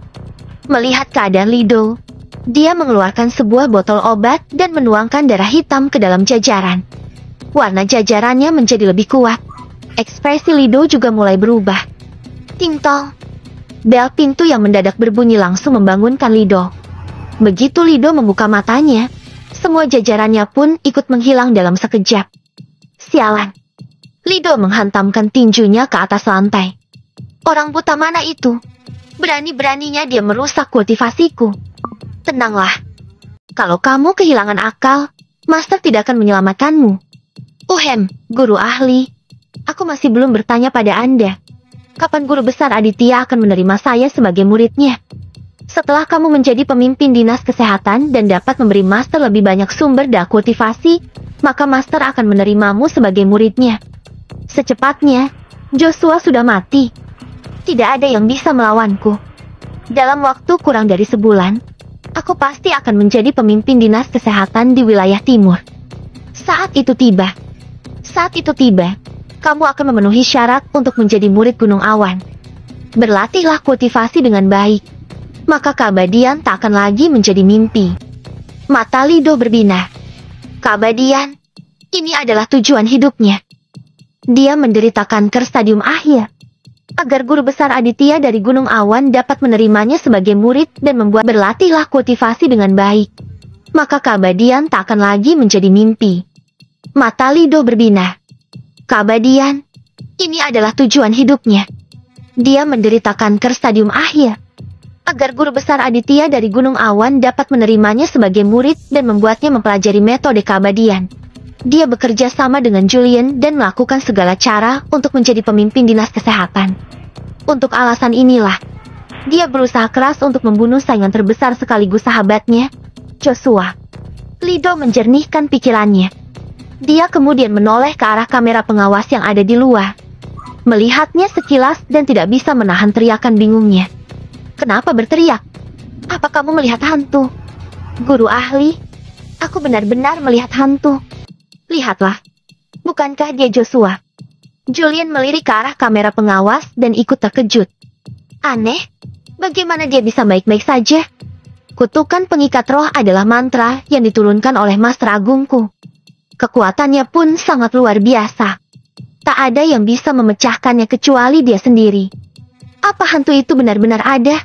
Melihat keadaan Lido, dia mengeluarkan sebuah botol obat dan menuangkan darah hitam ke dalam jajaran. Warna jajarannya menjadi lebih kuat. Ekspresi Lido juga mulai berubah. Ting-tong. Bel pintu yang mendadak berbunyi langsung membangunkan Lido. Begitu Lido membuka matanya, semua jajarannya pun ikut menghilang dalam sekejap. Sialan. Lido menghantamkan tinjunya ke atas lantai. Orang buta mana itu? Berani-beraninya dia merusak kultivasiku. Tenanglah. Kalau kamu kehilangan akal, Master tidak akan menyelamatkanmu. Guru ahli. Aku masih belum bertanya pada Anda. Kapan Guru Besar Aditya akan menerima saya sebagai muridnya? Setelah kamu menjadi pemimpin dinas kesehatan dan dapat memberi Master lebih banyak sumber daya kultivasi, maka Master akan menerimamu sebagai muridnya. Secepatnya, Joshua sudah mati. Tidak ada yang bisa melawanku. Dalam waktu kurang dari sebulan, aku pasti akan menjadi pemimpin dinas kesehatan di wilayah timur. Saat itu tiba, kamu akan memenuhi syarat untuk menjadi murid Gunung Awan. Berlatihlah kultivasi dengan baik, maka keabadian tak akan lagi menjadi mimpi. Mata Lido berbinar. Keabadian, ini adalah tujuan hidupnya. Dia menderita kanker stadium akhir. Agar Guru Besar Aditya dari Gunung Awan dapat menerimanya sebagai murid dan membuat berlatihlah kultivasi dengan baik, maka keabadian tak akan lagi menjadi mimpi. Mata Lido berbinar. Keabadian, ini adalah tujuan hidupnya. Dia menderita kanker stadium akhir. Agar Guru Besar Aditya dari Gunung Awan dapat menerimanya sebagai murid dan membuatnya mempelajari metode keabadian, dia bekerja sama dengan Julian dan melakukan segala cara untuk menjadi pemimpin dinas kesehatan. Untuk alasan inilah, dia berusaha keras untuk membunuh saingan terbesar sekaligus sahabatnya, Joshua. Lido menjernihkan pikirannya. Dia kemudian menoleh ke arah kamera pengawas yang ada di luar. Melihatnya sekilas dan tidak bisa menahan teriakan bingungnya. Kenapa berteriak? Apa kamu melihat hantu? Guru ahli, aku benar-benar melihat hantu. Lihatlah, bukankah dia Joshua? Julian melirik ke arah kamera pengawas dan ikut terkejut. Aneh, bagaimana dia bisa baik-baik saja? Kutukan pengikat roh adalah mantra yang diturunkan oleh Master Agungku. Kekuatannya pun sangat luar biasa. Tak ada yang bisa memecahkannya kecuali dia sendiri. Apa hantu itu benar-benar ada?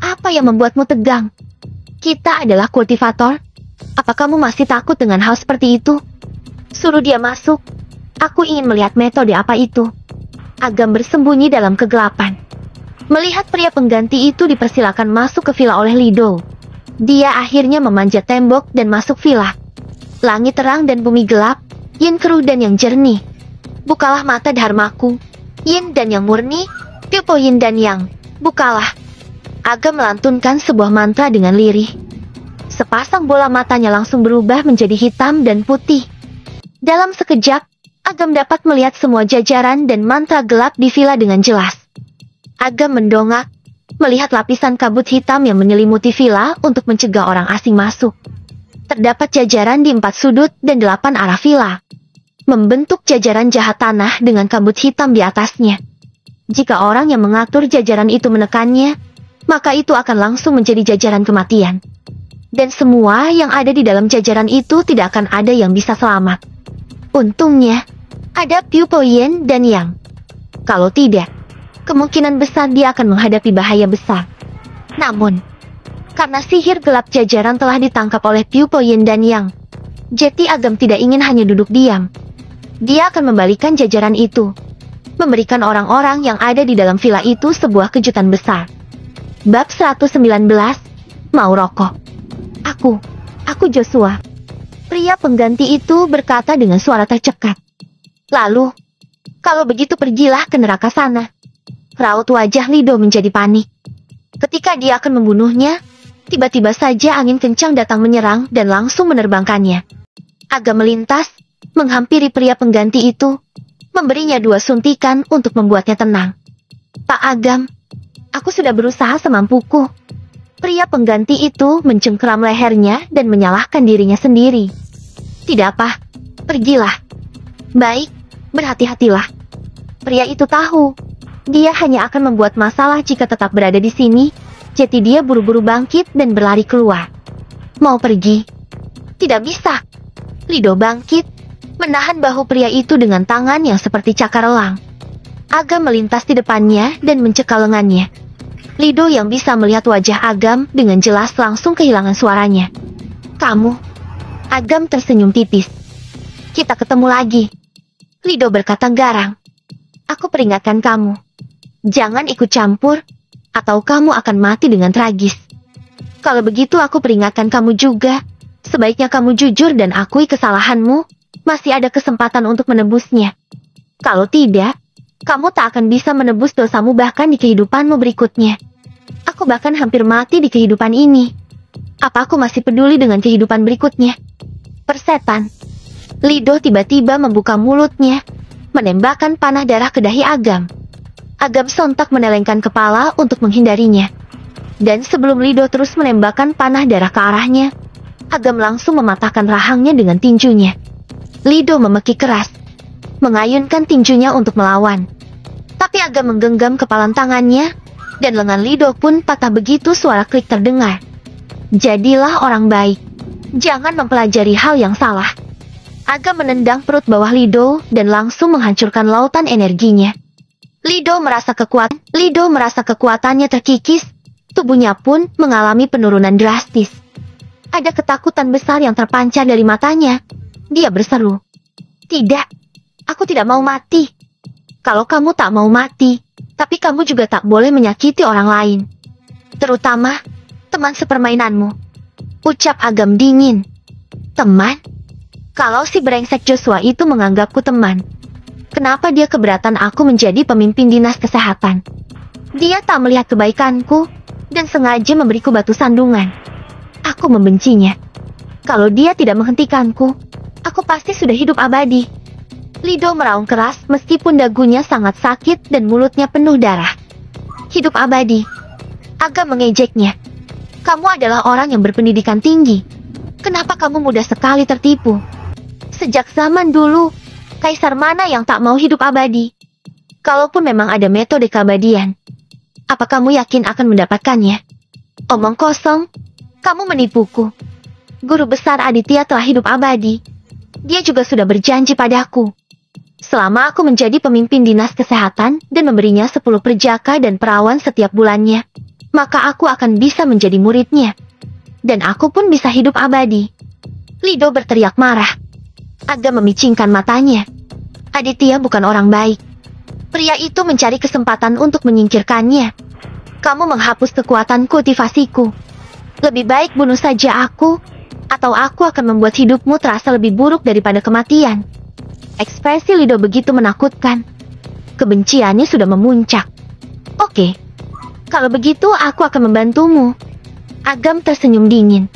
Apa yang membuatmu tegang? Kita adalah kultivator. Apa kamu masih takut dengan hal seperti itu? Suruh dia masuk. Aku ingin melihat metode apa itu. Agam bersembunyi dalam kegelapan. Melihat pria pengganti itu dipersilakan masuk ke villa oleh Lido, dia akhirnya memanjat tembok dan masuk villa. Langit terang dan bumi gelap, yin keruh dan yang jernih. Bukalah mata dharmaku, yin dan yang murni, Pipo yin dan yang. Bukalah. Agam melantunkan sebuah mantra dengan lirih. Sepasang bola matanya langsung berubah menjadi hitam dan putih. Dalam sekejap, Agam dapat melihat semua jajaran dan mantra gelap di villa dengan jelas. Agam mendongak, melihat lapisan kabut hitam yang menyelimuti villa untuk mencegah orang asing masuk. Terdapat jajaran di 4 sudut dan 8 arah villa, membentuk jajaran jahat tanah dengan kabut hitam di atasnya. Jika orang yang mengatur jajaran itu menekannya, maka itu akan langsung menjadi jajaran kematian. Dan semua yang ada di dalam jajaran itu tidak akan ada yang bisa selamat. Untungnya, ada Pipo Yin dan Yang. Kalau tidak, kemungkinan besar dia akan menghadapi bahaya besar. Namun, karena sihir gelap jajaran telah ditangkap oleh Pipo Yin dan Yang, Jeti Agam tidak ingin hanya duduk diam. Dia akan membalikan jajaran itu. Memberikan orang-orang yang ada di dalam villa itu sebuah kejutan besar. Bab 119, Mau Rokok. Aku Joshua. Pria pengganti itu berkata dengan suara tercekat. Lalu, kalau begitu pergilah ke neraka sana. Raut wajah Lido menjadi panik. Ketika dia akan membunuhnya, tiba-tiba saja angin kencang datang menyerang dan langsung menerbangkannya. Agam melintas, menghampiri pria pengganti itu, memberinya 2 suntikan untuk membuatnya tenang. Pak Agam, aku sudah berusaha semampuku. Pria pengganti itu mencengkeram lehernya dan menyalahkan dirinya sendiri. Tidak apa, pergilah. Baik, berhati-hatilah. Pria itu tahu, dia hanya akan membuat masalah jika tetap berada di sini, jadi dia buru-buru bangkit dan berlari keluar. Mau pergi? Tidak bisa. Lido bangkit, menahan bahu pria itu dengan tangan yang seperti cakar elang. Agam melintas di depannya dan mencekal lengannya. Lido yang bisa melihat wajah Agam dengan jelas langsung kehilangan suaranya. Kamu? Agam tersenyum tipis. Kita ketemu lagi. Lido berkata garang. Aku peringatkan kamu. Jangan ikut campur, atau kamu akan mati dengan tragis. Kalau begitu aku peringatkan kamu juga. Sebaiknya kamu jujur dan akui kesalahanmu. Masih ada kesempatan untuk menebusnya. Kalau tidak, kamu tak akan bisa menebus dosamu bahkan di kehidupanmu berikutnya. Aku bahkan hampir mati di kehidupan ini. Apa aku masih peduli dengan kehidupan berikutnya? Persetan. Lido tiba-tiba membuka mulutnya, menembakkan panah darah ke dahi Agam. Agam sontak menelengkan kepala untuk menghindarinya. Dan sebelum Lido terus menembakkan panah darah ke arahnya, Agam langsung mematahkan rahangnya dengan tinjunya. Lido memekik keras, mengayunkan tinjunya untuk melawan. Tapi Agam menggenggam kepalan tangannya, dan lengan Lido pun patah begitu suara klik terdengar. Jadilah orang baik. Jangan mempelajari hal yang salah. Agam menendang perut bawah Lido dan langsung menghancurkan lautan energinya. Lido merasa kekuatannya terkikis, tubuhnya pun mengalami penurunan drastis. Ada ketakutan besar yang terpancar dari matanya. Dia berseru. Tidak, aku tidak mau mati. Kalau kamu tak mau mati, tapi kamu juga tak boleh menyakiti orang lain. Terutama, teman sepermainanmu. Ucap Agam dingin. Teman? Kalau si brengsek Joshua itu menganggapku teman, kenapa dia keberatan aku menjadi pemimpin dinas kesehatan? Dia tak melihat kebaikanku, dan sengaja memberiku batu sandungan. Aku membencinya. Kalau dia tidak menghentikanku, aku pasti sudah hidup abadi. Lido meraung keras meskipun dagunya sangat sakit dan mulutnya penuh darah. Hidup abadi. Agam mengejeknya. Kamu adalah orang yang berpendidikan tinggi. Kenapa kamu mudah sekali tertipu? Sejak zaman dulu, kaisar mana yang tak mau hidup abadi? Kalaupun memang ada metode keabadian, apa kamu yakin akan mendapatkannya? Omong kosong, kamu menipuku. Guru besar Aditya telah hidup abadi. Dia juga sudah berjanji padaku. Selama aku menjadi pemimpin dinas kesehatan dan memberinya 10 perjaka dan perawan setiap bulannya, maka aku akan bisa menjadi muridnya. Dan aku pun bisa hidup abadi. Lido berteriak marah. Agam memicingkan matanya. Aditya bukan orang baik. Pria itu mencari kesempatan untuk menyingkirkannya. Kamu menghapus kekuatan kultivasiku. Lebih baik bunuh saja aku, atau aku akan membuat hidupmu terasa lebih buruk daripada kematian. Ekspresi Lido begitu menakutkan. Kebenciannya sudah memuncak. Oke. Kalau begitu aku akan membantumu. Agam tersenyum dingin.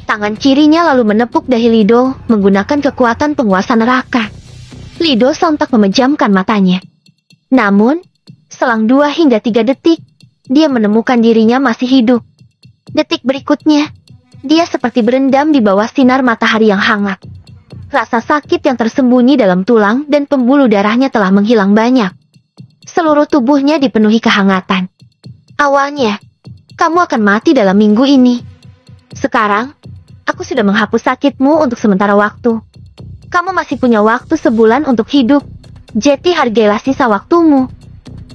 Tangan kirinya lalu menepuk dahi Lido menggunakan kekuatan penguasa neraka. Lido sontak memejamkan matanya. Namun, selang 2 hingga 3 detik, dia menemukan dirinya masih hidup. Detik berikutnya, dia seperti berendam di bawah sinar matahari yang hangat. Rasa sakit yang tersembunyi dalam tulang dan pembuluh darahnya telah menghilang banyak. Seluruh tubuhnya dipenuhi kehangatan. Awalnya, kamu akan mati dalam minggu ini. Sekarang, aku sudah menghapus sakitmu untuk sementara waktu. Kamu masih punya waktu sebulan untuk hidup. Jadi hargailah sisa waktumu.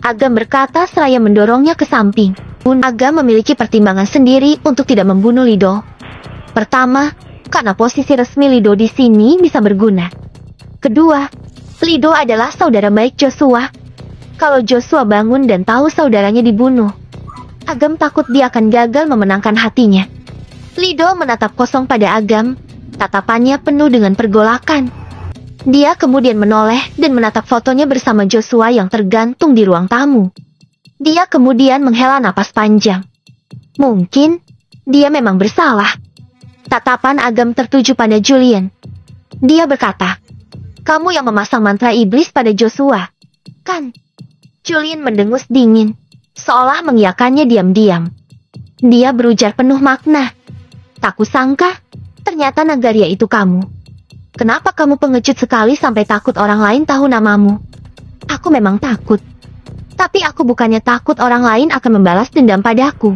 Agam berkata seraya mendorongnya ke samping. Agam memiliki pertimbangan sendiri untuk tidak membunuh Lido. Pertama, karena posisi resmi Lido di sini bisa berguna. Kedua, Lido adalah saudara baik Joshua. Kalau Joshua bangun dan tahu saudaranya dibunuh, Agam takut dia akan gagal memenangkan hatinya. Lido menatap kosong pada Agam, tatapannya penuh dengan pergolakan. Dia kemudian menoleh dan menatap fotonya bersama Joshua yang tergantung di ruang tamu. Dia kemudian menghela napas panjang. Mungkin dia memang bersalah. Tatapan Agam tertuju pada Julian. Dia berkata, "Kamu yang memasang mantra iblis pada Joshua, kan?" Julian mendengus dingin, seolah mengiyakannya diam-diam. Dia berujar penuh makna, "Tak kusangka, ternyata Nagaria itu kamu. Kenapa kamu pengecut sekali sampai takut orang lain tahu namamu?" "Aku memang takut. Tapi aku bukannya takut orang lain akan membalas dendam padaku.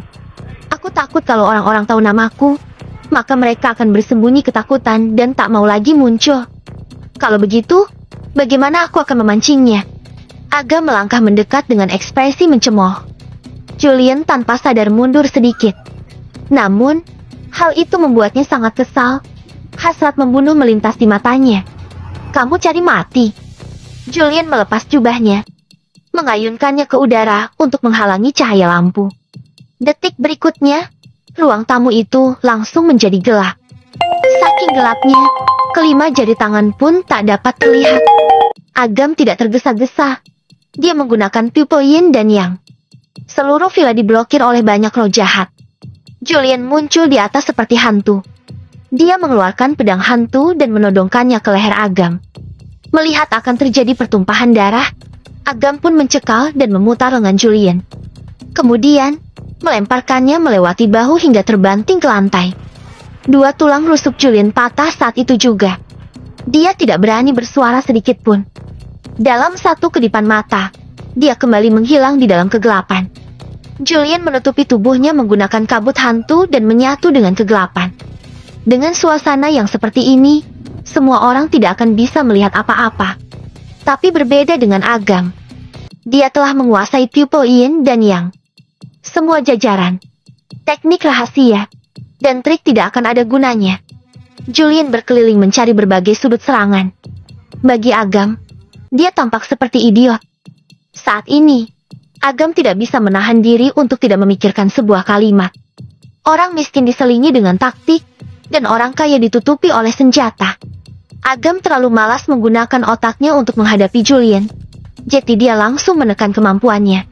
Aku takut kalau orang-orang tahu namaku, maka mereka akan bersembunyi ketakutan dan tak mau lagi muncul. Kalau begitu, bagaimana aku akan memancingnya?" Agam melangkah mendekat dengan ekspresi mencemooh. Julian tanpa sadar mundur sedikit. Namun, hal itu membuatnya sangat kesal. Hasrat membunuh melintas di matanya. "Kamu cari mati?" Julian melepas jubahnya, mengayunkannya ke udara untuk menghalangi cahaya lampu. Detik berikutnya, ruang tamu itu langsung menjadi gelap. Saking gelapnya, kelima jari tangan pun tak dapat terlihat. Agam tidak tergesa-gesa. Dia menggunakan pupil yin dan yang. Seluruh villa diblokir oleh banyak roh jahat. Julian muncul di atas seperti hantu. Dia mengeluarkan pedang hantu dan menodongkannya ke leher Agam. Melihat akan terjadi pertumpahan darah, Agam pun mencekal dan memutar lengan Julian. Kemudian, melemparkannya melewati bahu hingga terbanting ke lantai. Dua tulang rusuk Julian patah saat itu juga. Dia tidak berani bersuara sedikit pun. Dalam satu kedipan mata, dia kembali menghilang di dalam kegelapan. Julian menutupi tubuhnya menggunakan kabut hantu dan menyatu dengan kegelapan. Dengan suasana yang seperti ini, semua orang tidak akan bisa melihat apa-apa. Tapi berbeda dengan Agam. Dia telah menguasai pupil yin dan yang. Semua jajaran, teknik rahasia, dan trik tidak akan ada gunanya. Julian berkeliling mencari berbagai sudut serangan. Bagi Agam, dia tampak seperti idiot. Saat ini, Agam tidak bisa menahan diri untuk tidak memikirkan sebuah kalimat. Orang miskin diselingi dengan taktik, dan orang kaya ditutupi oleh senjata. Agam terlalu malas menggunakan otaknya untuk menghadapi Julian. Jadi dia langsung menekan kemampuannya.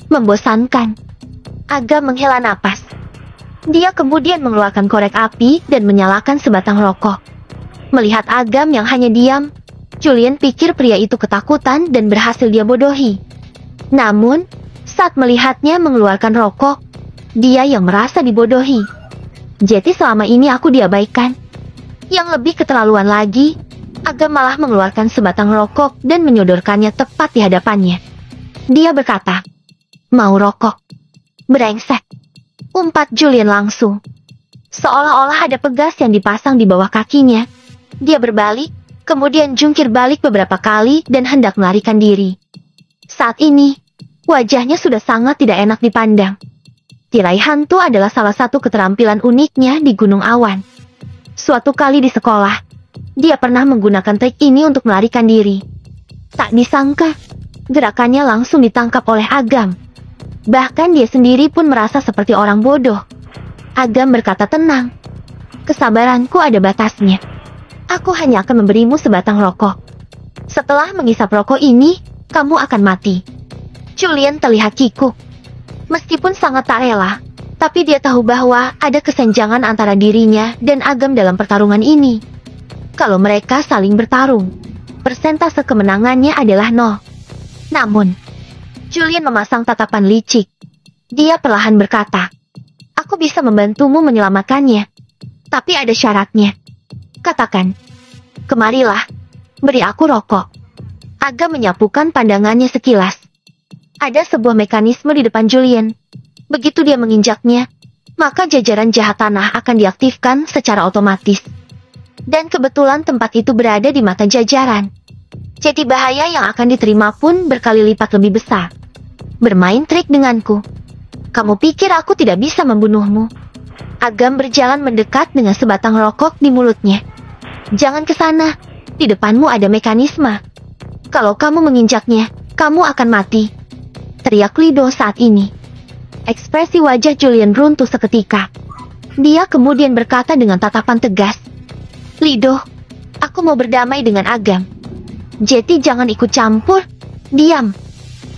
Membosankan. Agam menghela napas. Dia kemudian mengeluarkan korek api dan menyalakan sebatang rokok. Melihat Agam yang hanya diam, Julian pikir pria itu ketakutan dan berhasil dia bodohi. Namun, saat melihatnya mengeluarkan rokok, dia yang merasa dibodohi. Jadi selama ini aku diabaikan. Yang lebih keterlaluan lagi, Agam malah mengeluarkan sebatang rokok dan menyodorkannya tepat di hadapannya. Dia berkata, "Mau rokok?" "Brengsek!" umpat Julian langsung. Seolah-olah ada pegas yang dipasang di bawah kakinya. Dia berbalik, kemudian jungkir balik beberapa kali dan hendak melarikan diri. Saat ini, wajahnya sudah sangat tidak enak dipandang. Tirai hantu adalah salah satu keterampilan uniknya di Gunung Awan. Suatu kali di sekolah, dia pernah menggunakan trik ini untuk melarikan diri. Tak disangka, gerakannya langsung ditangkap oleh Agam. Bahkan dia sendiri pun merasa seperti orang bodoh. Agam berkata tenang, "Kesabaranku ada batasnya. Aku hanya akan memberimu sebatang rokok. Setelah mengisap rokok ini, kamu akan mati." Julian terlihat kikuk. Meskipun sangat tak rela, tapi dia tahu bahwa ada kesenjangan antara dirinya dan Agam dalam pertarungan ini. Kalau mereka saling bertarung, persentase kemenangannya adalah 0. Namun, Julian memasang tatapan licik. Dia perlahan berkata, "Aku bisa membantumu menyelamatkannya. Tapi ada syaratnya. Katakan, kemarilah, beri aku rokok." Agam menyapukan pandangannya sekilas. Ada sebuah mekanisme di depan Julian. Begitu dia menginjaknya, maka jajaran jahat tanah akan diaktifkan secara otomatis. Dan kebetulan tempat itu berada di mata jajaran. Jadi bahaya yang akan diterima pun berkali lipat lebih besar. "Bermain trik denganku. Kamu pikir aku tidak bisa membunuhmu?" Agam berjalan mendekat dengan sebatang rokok di mulutnya. Jangan ke sana. Di depanmu ada mekanisme. Kalau kamu menginjaknya, kamu akan mati. Teriak Lido saat ini. Ekspresi wajah Julian runtuh seketika. Dia kemudian berkata dengan tatapan tegas. Lido, aku mau berdamai dengan Agam. Jetty jangan ikut campur. Diam.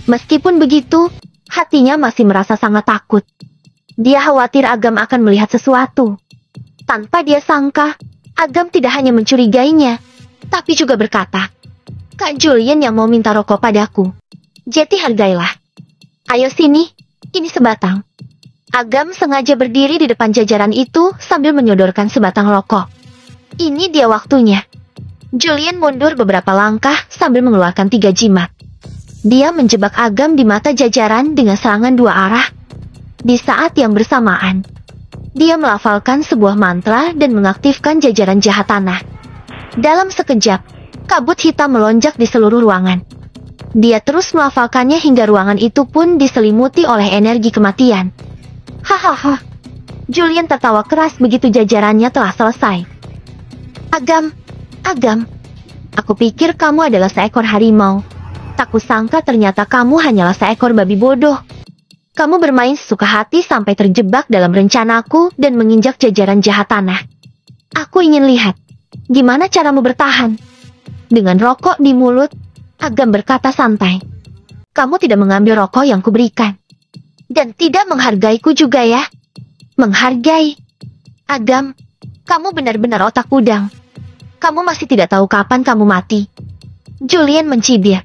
Meskipun begitu, hatinya masih merasa sangat takut. Dia khawatir Agam akan melihat sesuatu. Tanpa dia sangka, Agam tidak hanya mencurigainya, tapi juga berkata, Kak Julian yang mau minta rokok padaku. Jetty hargailah. Ayo sini, ini sebatang. Agam sengaja berdiri di depan jajaran itu sambil menyodorkan sebatang rokok. Ini dia waktunya. Julian mundur beberapa langkah sambil mengeluarkan 3 jimat. Dia menjebak Agam di mata jajaran dengan serangan 2 arah. Di saat yang bersamaan, dia melafalkan sebuah mantra dan mengaktifkan jajaran jahat tanah. Dalam sekejap, kabut hitam melonjak di seluruh ruangan. Dia terus melafalkannya hingga ruangan itu pun diselimuti oleh energi kematian. Hahaha. Julian tertawa keras begitu jajarannya telah selesai. Agam, aku pikir kamu adalah seekor harimau. Tak kusangka ternyata kamu hanyalah seekor babi bodoh. Kamu bermain sesuka hati sampai terjebak dalam rencanaku dan menginjak jajaran jahat tanah. Aku ingin lihat, gimana caramu bertahan. Dengan rokok di mulut, Agam berkata santai. Kamu tidak mengambil rokok yang kuberikan. Dan tidak menghargaiku juga ya. Menghargai. Agam, kamu benar-benar otak udang. Kamu masih tidak tahu kapan kamu mati. Julian mencibir.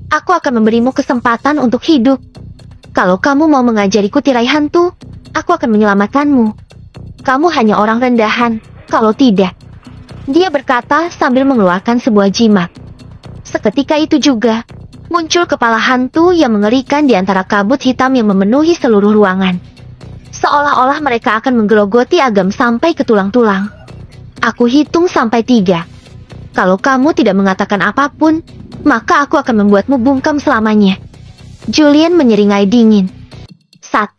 Aku akan memberimu kesempatan untuk hidup. Kalau kamu mau mengajariku tirai hantu, aku akan menyelamatkanmu. Kamu hanya orang rendahan, kalau tidak. Dia berkata sambil mengeluarkan sebuah jimat. Seketika itu juga, muncul kepala hantu yang mengerikan di antara kabut hitam yang memenuhi seluruh ruangan. Seolah-olah mereka akan menggerogoti Agam sampai ke tulang-tulang. Aku hitung sampai 3. Kalau kamu tidak mengatakan apapun, maka aku akan membuatmu bungkam selamanya. Julian menyeringai dingin. 1,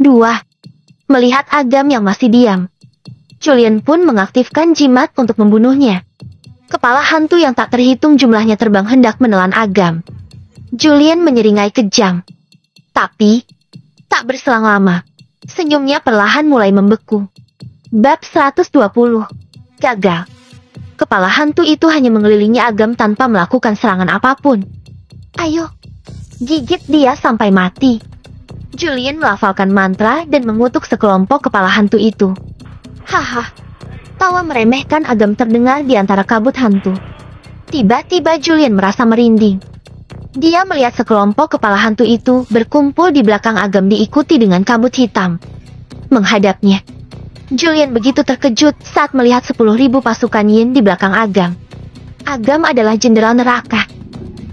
2. Melihat Agam yang masih diam, Julian pun mengaktifkan jimat untuk membunuhnya. Kepala hantu yang tak terhitung jumlahnya terbang hendak menelan Agam. Julian menyeringai kejam. Tapi, tak berselang lama, senyumnya perlahan mulai membeku. Bab 120. Gagal. Kepala hantu itu hanya mengelilingi Agam tanpa melakukan serangan apapun. Ayo, gigit dia sampai mati. Julian melafalkan mantra dan mengutuk sekelompok kepala hantu itu. Haha. Tawa meremehkan Agam terdengar di antara kabut hantu. Tiba-tiba Julian merasa merinding. Dia melihat sekelompok kepala hantu itu berkumpul di belakang Agam diikuti dengan kabut hitam. Menghadapnya. Julian begitu terkejut saat melihat 10.000 pasukan Yin di belakang Agam. Agam adalah jenderal neraka.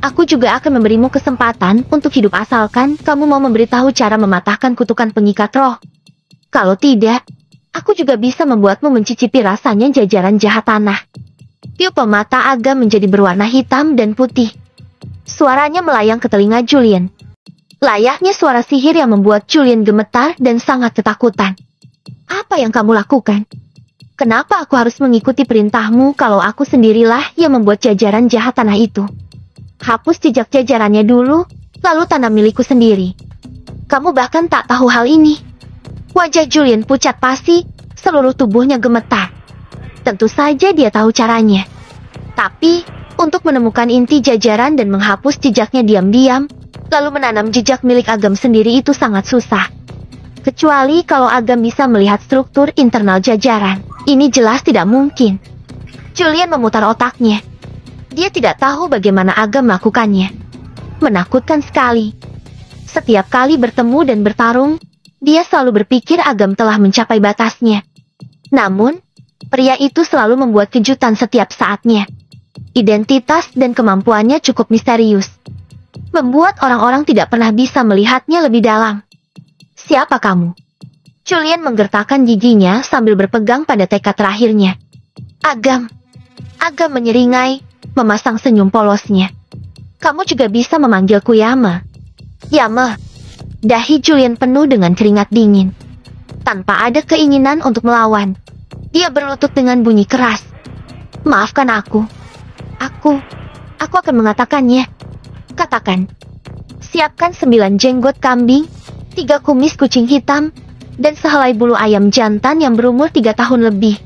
Aku juga akan memberimu kesempatan untuk hidup asalkan kamu mau memberitahu cara mematahkan kutukan pengikat roh. Kalau tidak, aku juga bisa membuatmu mencicipi rasanya jajaran jahat tanah. Pupil mata Agam menjadi berwarna hitam dan putih. Suaranya melayang ke telinga Julian. Layaknya suara sihir yang membuat Julian gemetar dan sangat ketakutan. Apa yang kamu lakukan? Kenapa aku harus mengikuti perintahmu kalau aku sendirilah yang membuat jajaran jahat tanah itu? Hapus jejak jajarannya dulu, lalu tanam milikku sendiri. Kamu bahkan tak tahu hal ini. Wajah Julian pucat pasi, seluruh tubuhnya gemetar. Tentu saja dia tahu caranya. Tapi, untuk menemukan inti jajaran dan menghapus jejaknya diam-diam, lalu menanam jejak milik Agam sendiri itu sangat susah. Kecuali kalau Agam bisa melihat struktur internal jajaran. Ini jelas tidak mungkin. Julian memutar otaknya. Dia tidak tahu bagaimana Agam melakukannya. Menakutkan sekali. Setiap kali bertemu dan bertarung, dia selalu berpikir Agam telah mencapai batasnya. Namun, pria itu selalu membuat kejutan setiap saatnya. Identitas dan kemampuannya cukup misterius. Membuat orang-orang tidak pernah bisa melihatnya lebih dalam. Siapa kamu? Julian menggertakkan giginya sambil berpegang pada tekad terakhirnya. Agam. Agam menyeringai, memasang senyum polosnya. Kamu juga bisa memanggilku Yama. Yama. Dahi Julian penuh dengan keringat dingin. tanpa ada keinginan untuk melawan. Dia berlutut dengan bunyi keras. Maafkan aku. Aku akan mengatakannya. Katakan. Siapkan 9 jenggot kambing, 3 kumis kucing hitam, dan sehelai bulu ayam jantan yang berumur 3 tahun lebih.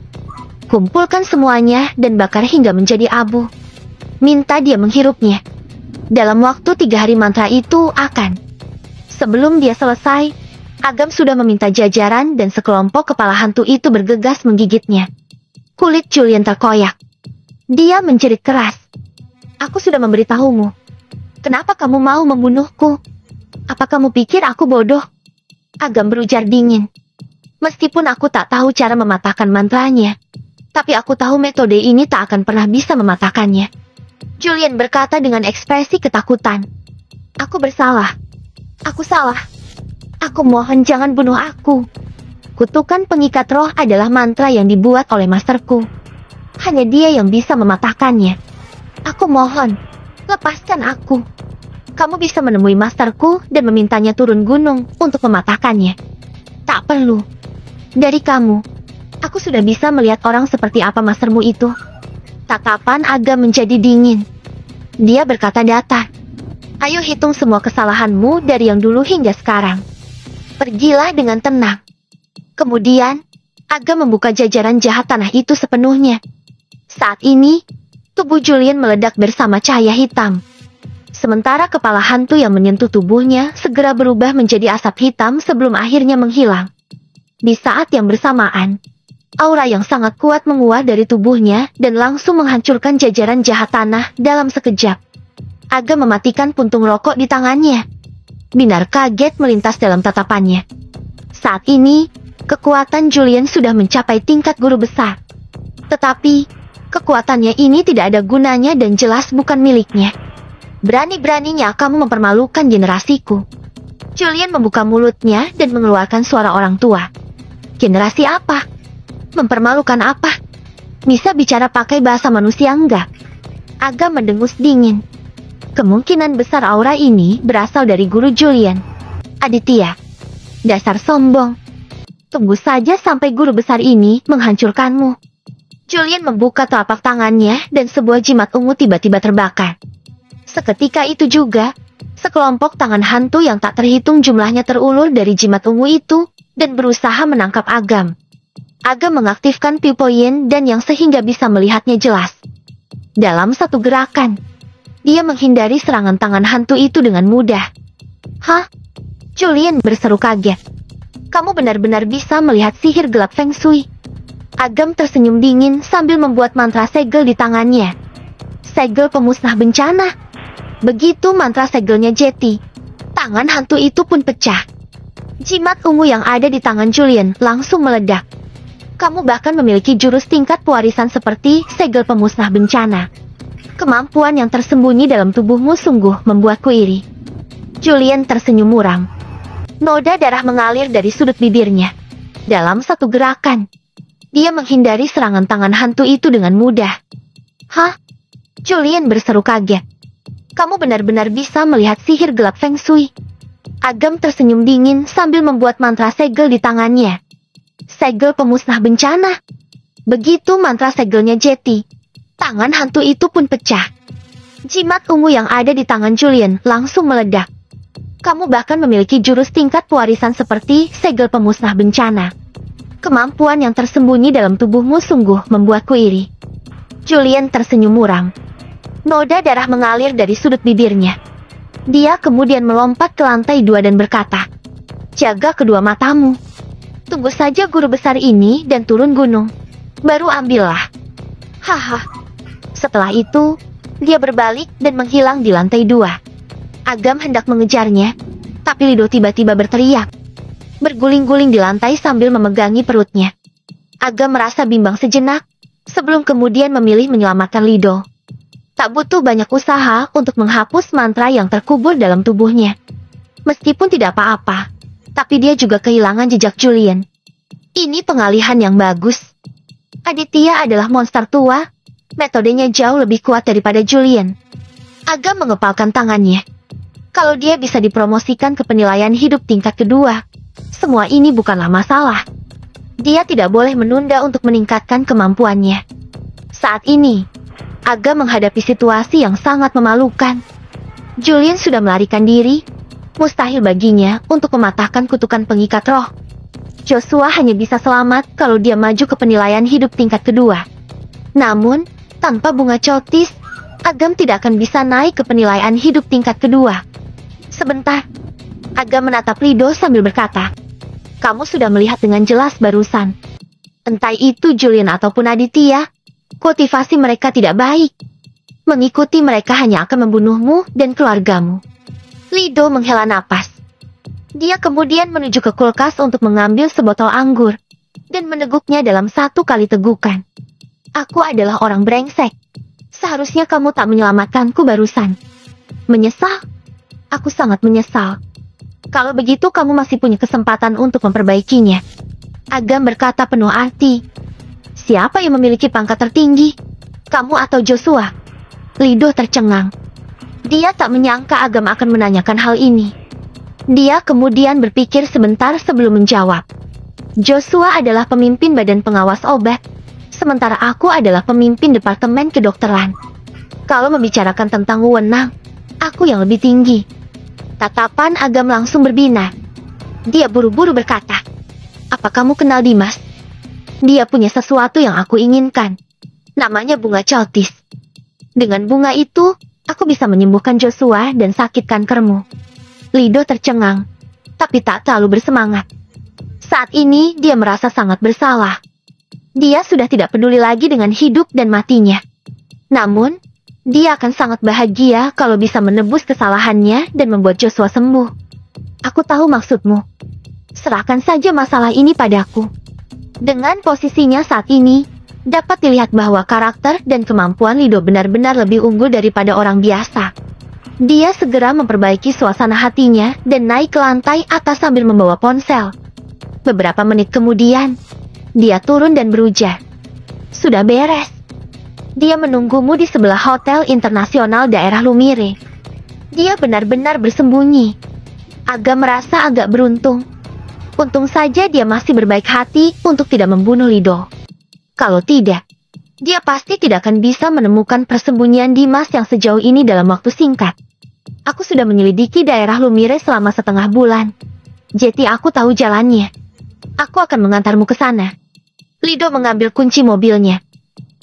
Kumpulkan semuanya dan bakar hingga menjadi abu. Minta dia menghirupnya. Dalam waktu 3 hari mantra itu akan. Sebelum dia selesai, Agam sudah meminta jajaran dan sekelompok kepala hantu itu bergegas menggigitnya. Kulit Julian terkoyak. Dia menjerit keras. Aku sudah memberitahumu. Kenapa kamu mau membunuhku? Apa kamu pikir aku bodoh? Agam berujar dingin. Meskipun aku tak tahu cara mematahkan mantranya, tapi aku tahu metode ini tak akan pernah bisa mematahkannya. Julian berkata dengan ekspresi ketakutan. Aku bersalah. Aku salah. Aku mohon jangan bunuh aku. Kutukan pengikat roh adalah mantra yang dibuat oleh masterku. Hanya dia yang bisa mematahkannya. Aku mohon, lepaskan aku. Kamu bisa menemui masterku dan memintanya turun gunung untuk mematahkannya. Tak perlu. Dari kamu, aku sudah bisa melihat orang seperti apa mastermu itu. Tatapan Agam menjadi dingin. Dia berkata datar. Ayo hitung semua kesalahanmu dari yang dulu hingga sekarang. Pergilah dengan tenang. Kemudian, Agam membuka jajaran jahat tanah itu sepenuhnya. Saat ini, tubuh Julian meledak bersama cahaya hitam. Sementara kepala hantu yang menyentuh tubuhnya segera berubah menjadi asap hitam sebelum akhirnya menghilang. Di saat yang bersamaan, aura yang sangat kuat menguat dari tubuhnya dan langsung menghancurkan jajaran jahat tanah dalam sekejap. Agam mematikan puntung rokok di tangannya. Binar kaget melintas dalam tatapannya. Saat ini, kekuatan Julian sudah mencapai tingkat guru besar. Tetapi, kekuatannya ini tidak ada gunanya dan jelas bukan miliknya. Berani-beraninya kamu mempermalukan generasiku. Julian membuka mulutnya dan mengeluarkan suara orang tua. Generasi apa? Mempermalukan apa? Bisa bicara pakai bahasa manusia enggak? Agam mendengus dingin. Kemungkinan besar aura ini berasal dari guru Julian. Aditya. Dasar sombong. Tunggu saja sampai guru besar ini menghancurkanmu. Julian membuka telapak tangannya dan sebuah jimat ungu tiba-tiba terbakar. Seketika itu juga, sekelompok tangan hantu yang tak terhitung jumlahnya terulur dari jimat ungu itu dan berusaha menangkap Agam. Agam mengaktifkan Pipoyin dan yang sehingga bisa melihatnya jelas. Dalam satu gerakan, dia menghindari serangan tangan hantu itu dengan mudah. Hah? Julian berseru kaget. Kamu benar-benar bisa melihat sihir gelap Feng Shui. Agam tersenyum dingin sambil membuat mantra segel di tangannya. Segel pemusnah bencana. Begitu mantra segelnya jeti, tangan hantu itu pun pecah. Jimat ungu yang ada di tangan Julian langsung meledak. Kamu bahkan memiliki jurus tingkat pewarisan seperti segel pemusnah bencana. Kemampuan yang tersembunyi dalam tubuhmu sungguh membuatku iri. Julian tersenyum muram. Noda darah mengalir dari sudut bibirnya. Dalam satu gerakan, dia menghindari serangan tangan hantu itu dengan mudah. Hah? Julian berseru kaget. Kamu benar-benar bisa melihat sihir gelap Feng Shui. Agam tersenyum dingin sambil membuat mantra segel di tangannya. Segel pemusnah bencana. Begitu mantra segelnya jeti, tangan hantu itu pun pecah. Jimat ungu yang ada di tangan Julian langsung meledak. Kamu bahkan memiliki jurus tingkat pewarisan seperti segel pemusnah bencana. Kemampuan yang tersembunyi dalam tubuhmu sungguh membuatku iri. Julian tersenyum muram. Noda darah mengalir dari sudut bibirnya. Dia kemudian melompat ke lantai 2 dan berkata, jaga kedua matamu. Tunggu saja guru besar ini dan turun gunung. Baru ambillah. Haha. Setelah itu, dia berbalik dan menghilang di lantai 2. Agam hendak mengejarnya, tapi Lido tiba-tiba berteriak. Berguling-guling di lantai sambil memegangi perutnya. Agam merasa bimbang sejenak, sebelum kemudian memilih menyelamatkan Lido. Tak butuh banyak usaha untuk menghapus mantra yang terkubur dalam tubuhnya. Meskipun tidak apa-apa, tapi dia juga kehilangan jejak Julian. Ini pengalihan yang bagus. Aditya adalah monster tua, metodenya jauh lebih kuat daripada Julian. Agam mengepalkan tangannya. Kalau dia bisa dipromosikan ke penilaian hidup tingkat kedua, Semua ini bukanlah masalah. Dia tidak boleh menunda untuk meningkatkan kemampuannya. Saat ini, Aga menghadapi situasi yang sangat memalukan. Julian sudah melarikan diri. Mustahil baginya untuk mematahkan kutukan pengikat roh. Joshua hanya bisa selamat kalau dia maju ke penilaian hidup tingkat kedua. Namun, tanpa bunga Chotis, Agam tidak akan bisa naik ke penilaian hidup tingkat kedua. Sebentar, Agam menatap Lido sambil berkata, "Kamu sudah melihat dengan jelas barusan. Entah itu Julian ataupun Aditya, kultivasi mereka tidak baik. Mengikuti mereka hanya akan membunuhmu dan keluargamu." Lido menghela napas. Dia kemudian menuju ke kulkas untuk mengambil sebotol anggur, dan meneguknya dalam satu kali tegukan. "Aku adalah orang brengsek. Seharusnya kamu tak menyelamatkanku barusan." "Menyesal? Aku sangat menyesal. Kalau begitu kamu masih punya kesempatan untuk memperbaikinya." Agam berkata penuh arti. "Siapa yang memiliki pangkat tertinggi? Kamu atau Joshua?" Lido tercengang. Dia tak menyangka Agam akan menanyakan hal ini. Dia kemudian berpikir sebentar sebelum menjawab. "Joshua adalah pemimpin badan pengawas obat, sementara aku adalah pemimpin departemen kedokteran. Kalau membicarakan tentang wewenang, aku yang lebih tinggi." Tatapan Agam langsung berbinar. Dia buru-buru berkata, "Apa kamu kenal Dimas? Dia punya sesuatu yang aku inginkan. Namanya bunga Chotis. Dengan bunga itu, aku bisa menyembuhkan Joshua dan sakit kankermu." Lido tercengang, tapi tak terlalu bersemangat. Saat ini dia merasa sangat bersalah. Dia sudah tidak peduli lagi dengan hidup dan matinya. Namun, dia akan sangat bahagia kalau bisa menebus kesalahannya dan membuat Joshua sembuh. "Aku tahu maksudmu. Serahkan saja masalah ini padaku." Dengan posisinya saat ini, dapat dilihat bahwa karakter dan kemampuan Lido benar-benar lebih unggul daripada orang biasa. Dia segera memperbaiki suasana hatinya dan naik ke lantai atas sambil membawa ponsel. Beberapa menit kemudian, dia turun dan berujar, "Sudah beres. Dia menunggumu di sebelah hotel internasional daerah Lumire." Dia benar-benar bersembunyi. Agak merasa agak beruntung. Untung saja dia masih berbaik hati untuk tidak membunuh Lido. Kalau tidak, dia pasti tidak akan bisa menemukan persembunyian Dimas yang sejauh ini dalam waktu singkat. "Aku sudah menyelidiki daerah Lumire selama setengah bulan. Jadi aku tahu jalannya. Aku akan mengantarmu ke sana." Lido mengambil kunci mobilnya.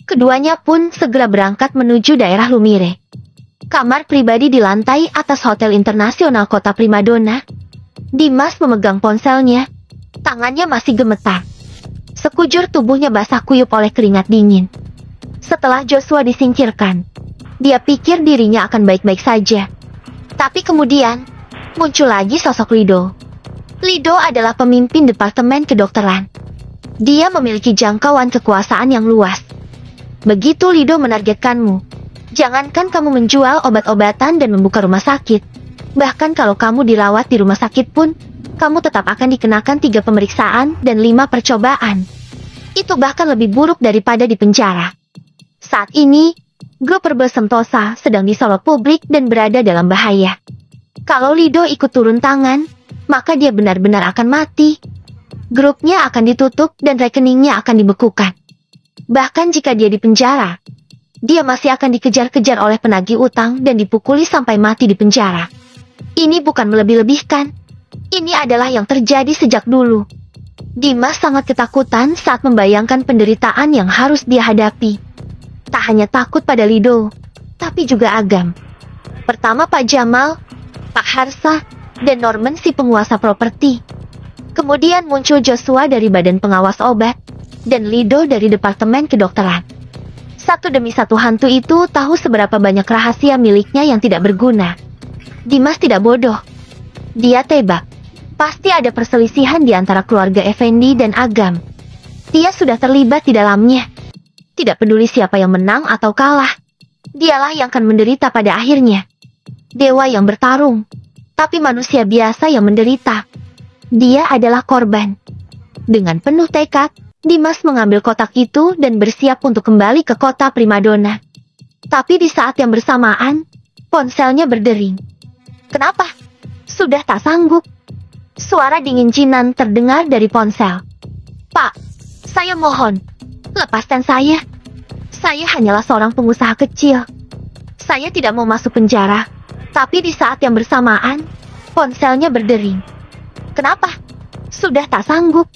Keduanya pun segera berangkat menuju daerah Lumire. Kamar pribadi di lantai atas Hotel Internasional Kota Primadona. Dimas memegang ponselnya. Tangannya masih gemetar. Sekujur tubuhnya basah kuyup oleh keringat dingin. Setelah Joshua disingkirkan, dia pikir dirinya akan baik-baik saja. Tapi kemudian, muncul lagi sosok Lido. Lido adalah pemimpin departemen kedokteran. Dia memiliki jangkauan kekuasaan yang luas. Begitu Lido menargetkanmu, jangankan kamu menjual obat-obatan dan membuka rumah sakit. Bahkan kalau kamu dirawat di rumah sakit pun, kamu tetap akan dikenakan 3 pemeriksaan dan 5 percobaan. Itu bahkan lebih buruk daripada di penjara. Saat ini, grup Rebel Sentosa sedang disorot publik dan berada dalam bahaya. Kalau Lido ikut turun tangan, maka dia benar-benar akan mati. Grupnya akan ditutup dan rekeningnya akan dibekukan. Bahkan jika dia di penjara, dia masih akan dikejar-kejar oleh penagih utang dan dipukuli sampai mati di penjara. Ini bukan melebih-lebihkan. Ini adalah yang terjadi sejak dulu. Dimas sangat ketakutan saat membayangkan penderitaan yang harus dia hadapi. Tak hanya takut pada Lido, tapi juga Agam. Pertama Pak Jamal, Pak Harsa, dan Norman si penguasa properti. Kemudian muncul Joshua dari Badan Pengawas Obat, dan Lido dari Departemen Kedokteran. Satu demi satu hantu itu tahu seberapa banyak rahasia miliknya yang tidak berguna. Dimas tidak bodoh. Dia tebak. Pasti ada perselisihan di antara keluarga Effendi dan Agam. Dia sudah terlibat di dalamnya. Tidak peduli siapa yang menang atau kalah. Dialah yang akan menderita pada akhirnya. Dewa yang bertarung, tapi manusia biasa yang menderita. Dia adalah korban. Dengan penuh tekad, Dimas mengambil kotak itu dan bersiap untuk kembali ke kota Primadona. Tapi di saat yang bersamaan, ponselnya berdering. Kenapa? Sudah tak sanggup. Suara dingin Jinan terdengar dari ponsel. Pak, saya mohon, lepaskan saya. Saya hanyalah seorang pengusaha kecil. Saya tidak mau masuk penjara. Tapi di saat yang bersamaan, ponselnya berdering. Kenapa? Sudah tak sanggup.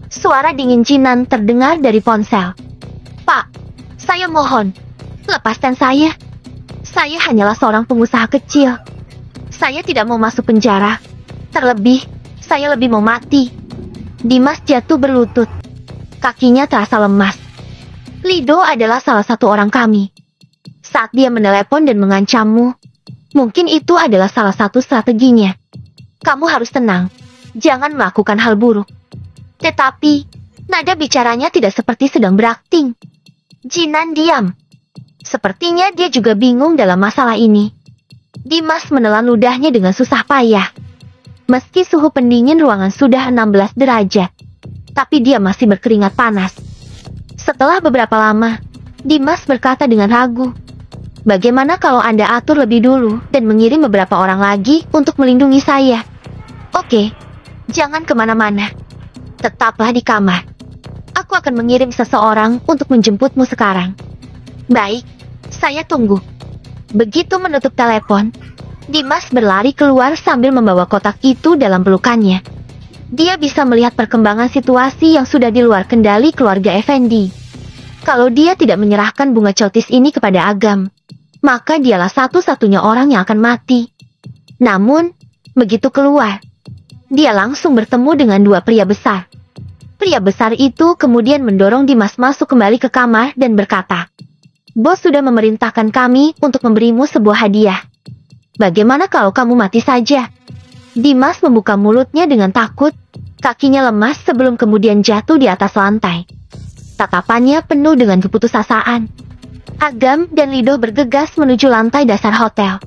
Suara dingin Jinan terdengar dari ponsel. Pak, saya mohon, lepaskan saya. Saya hanyalah seorang pengusaha kecil. Saya tidak mau masuk penjara. Terlebih, saya lebih mau mati. Dimas jatuh berlutut. Kakinya terasa lemas. Lido adalah salah satu orang kami. Saat dia menelepon dan mengancammu, mungkin itu adalah salah satu strateginya. Kamu harus tenang. Jangan melakukan hal buruk. Tetapi, nada bicaranya tidak seperti sedang berakting. Jinan diam. Sepertinya dia juga bingung dalam masalah ini. Dimas menelan ludahnya dengan susah payah. Meski suhu pendingin ruangan sudah 16 derajat, tapi dia masih berkeringat panas. Setelah beberapa lama, Dimas berkata dengan ragu, bagaimana kalau Anda atur lebih dulu dan mengirim beberapa orang lagi untuk melindungi saya? Oke, jangan kemana-mana. Tetaplah di kamar. Aku akan mengirim seseorang untuk menjemputmu sekarang. Baik, saya tunggu. Begitu menutup telepon, Dimas berlari keluar sambil membawa kotak itu dalam pelukannya. Dia bisa melihat perkembangan situasi yang sudah di luar kendali keluarga Effendi. Kalau dia tidak menyerahkan bunga celtis ini kepada Agam, maka dialah satu-satunya orang yang akan mati. Namun, begitu keluar, dia langsung bertemu dengan dua pria besar. Pria besar itu kemudian mendorong Dimas masuk kembali ke kamar dan berkata, Bos sudah memerintahkan kami untuk memberimu sebuah hadiah. Bagaimana kalau kamu mati saja? Dimas membuka mulutnya dengan takut, kakinya lemas sebelum kemudian jatuh di atas lantai. Tatapannya penuh dengan keputusasaan. Agam dan Lido bergegas menuju lantai dasar hotel.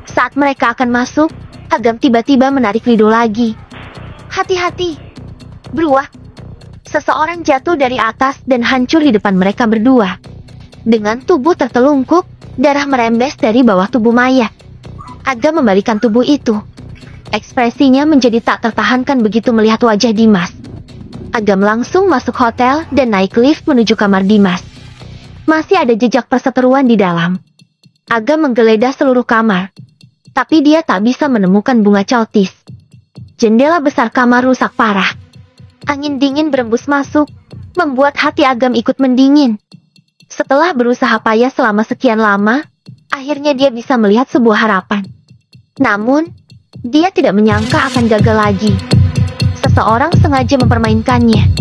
Saat mereka akan masuk, Agam tiba-tiba menarik Lido lagi. Hati-hati! Beruah! Seseorang jatuh dari atas dan hancur di depan mereka berdua. Dengan tubuh tertelungkup, darah merembes dari bawah tubuh mayat. Agam membalikan tubuh itu. Ekspresinya menjadi tak tertahankan begitu melihat wajah Dimas. Agam langsung masuk hotel dan naik lift menuju kamar Dimas. Masih ada jejak perseteruan di dalam. Agam menggeledah seluruh kamar, tapi dia tak bisa menemukan bunga celtis. Jendela besar kamar rusak parah. Angin dingin berembus masuk, membuat hati Agam ikut mendingin. Setelah berusaha payah selama sekian lama, akhirnya dia bisa melihat sebuah harapan. Namun, dia tidak menyangka akan gagal lagi. Seseorang sengaja mempermainkannya.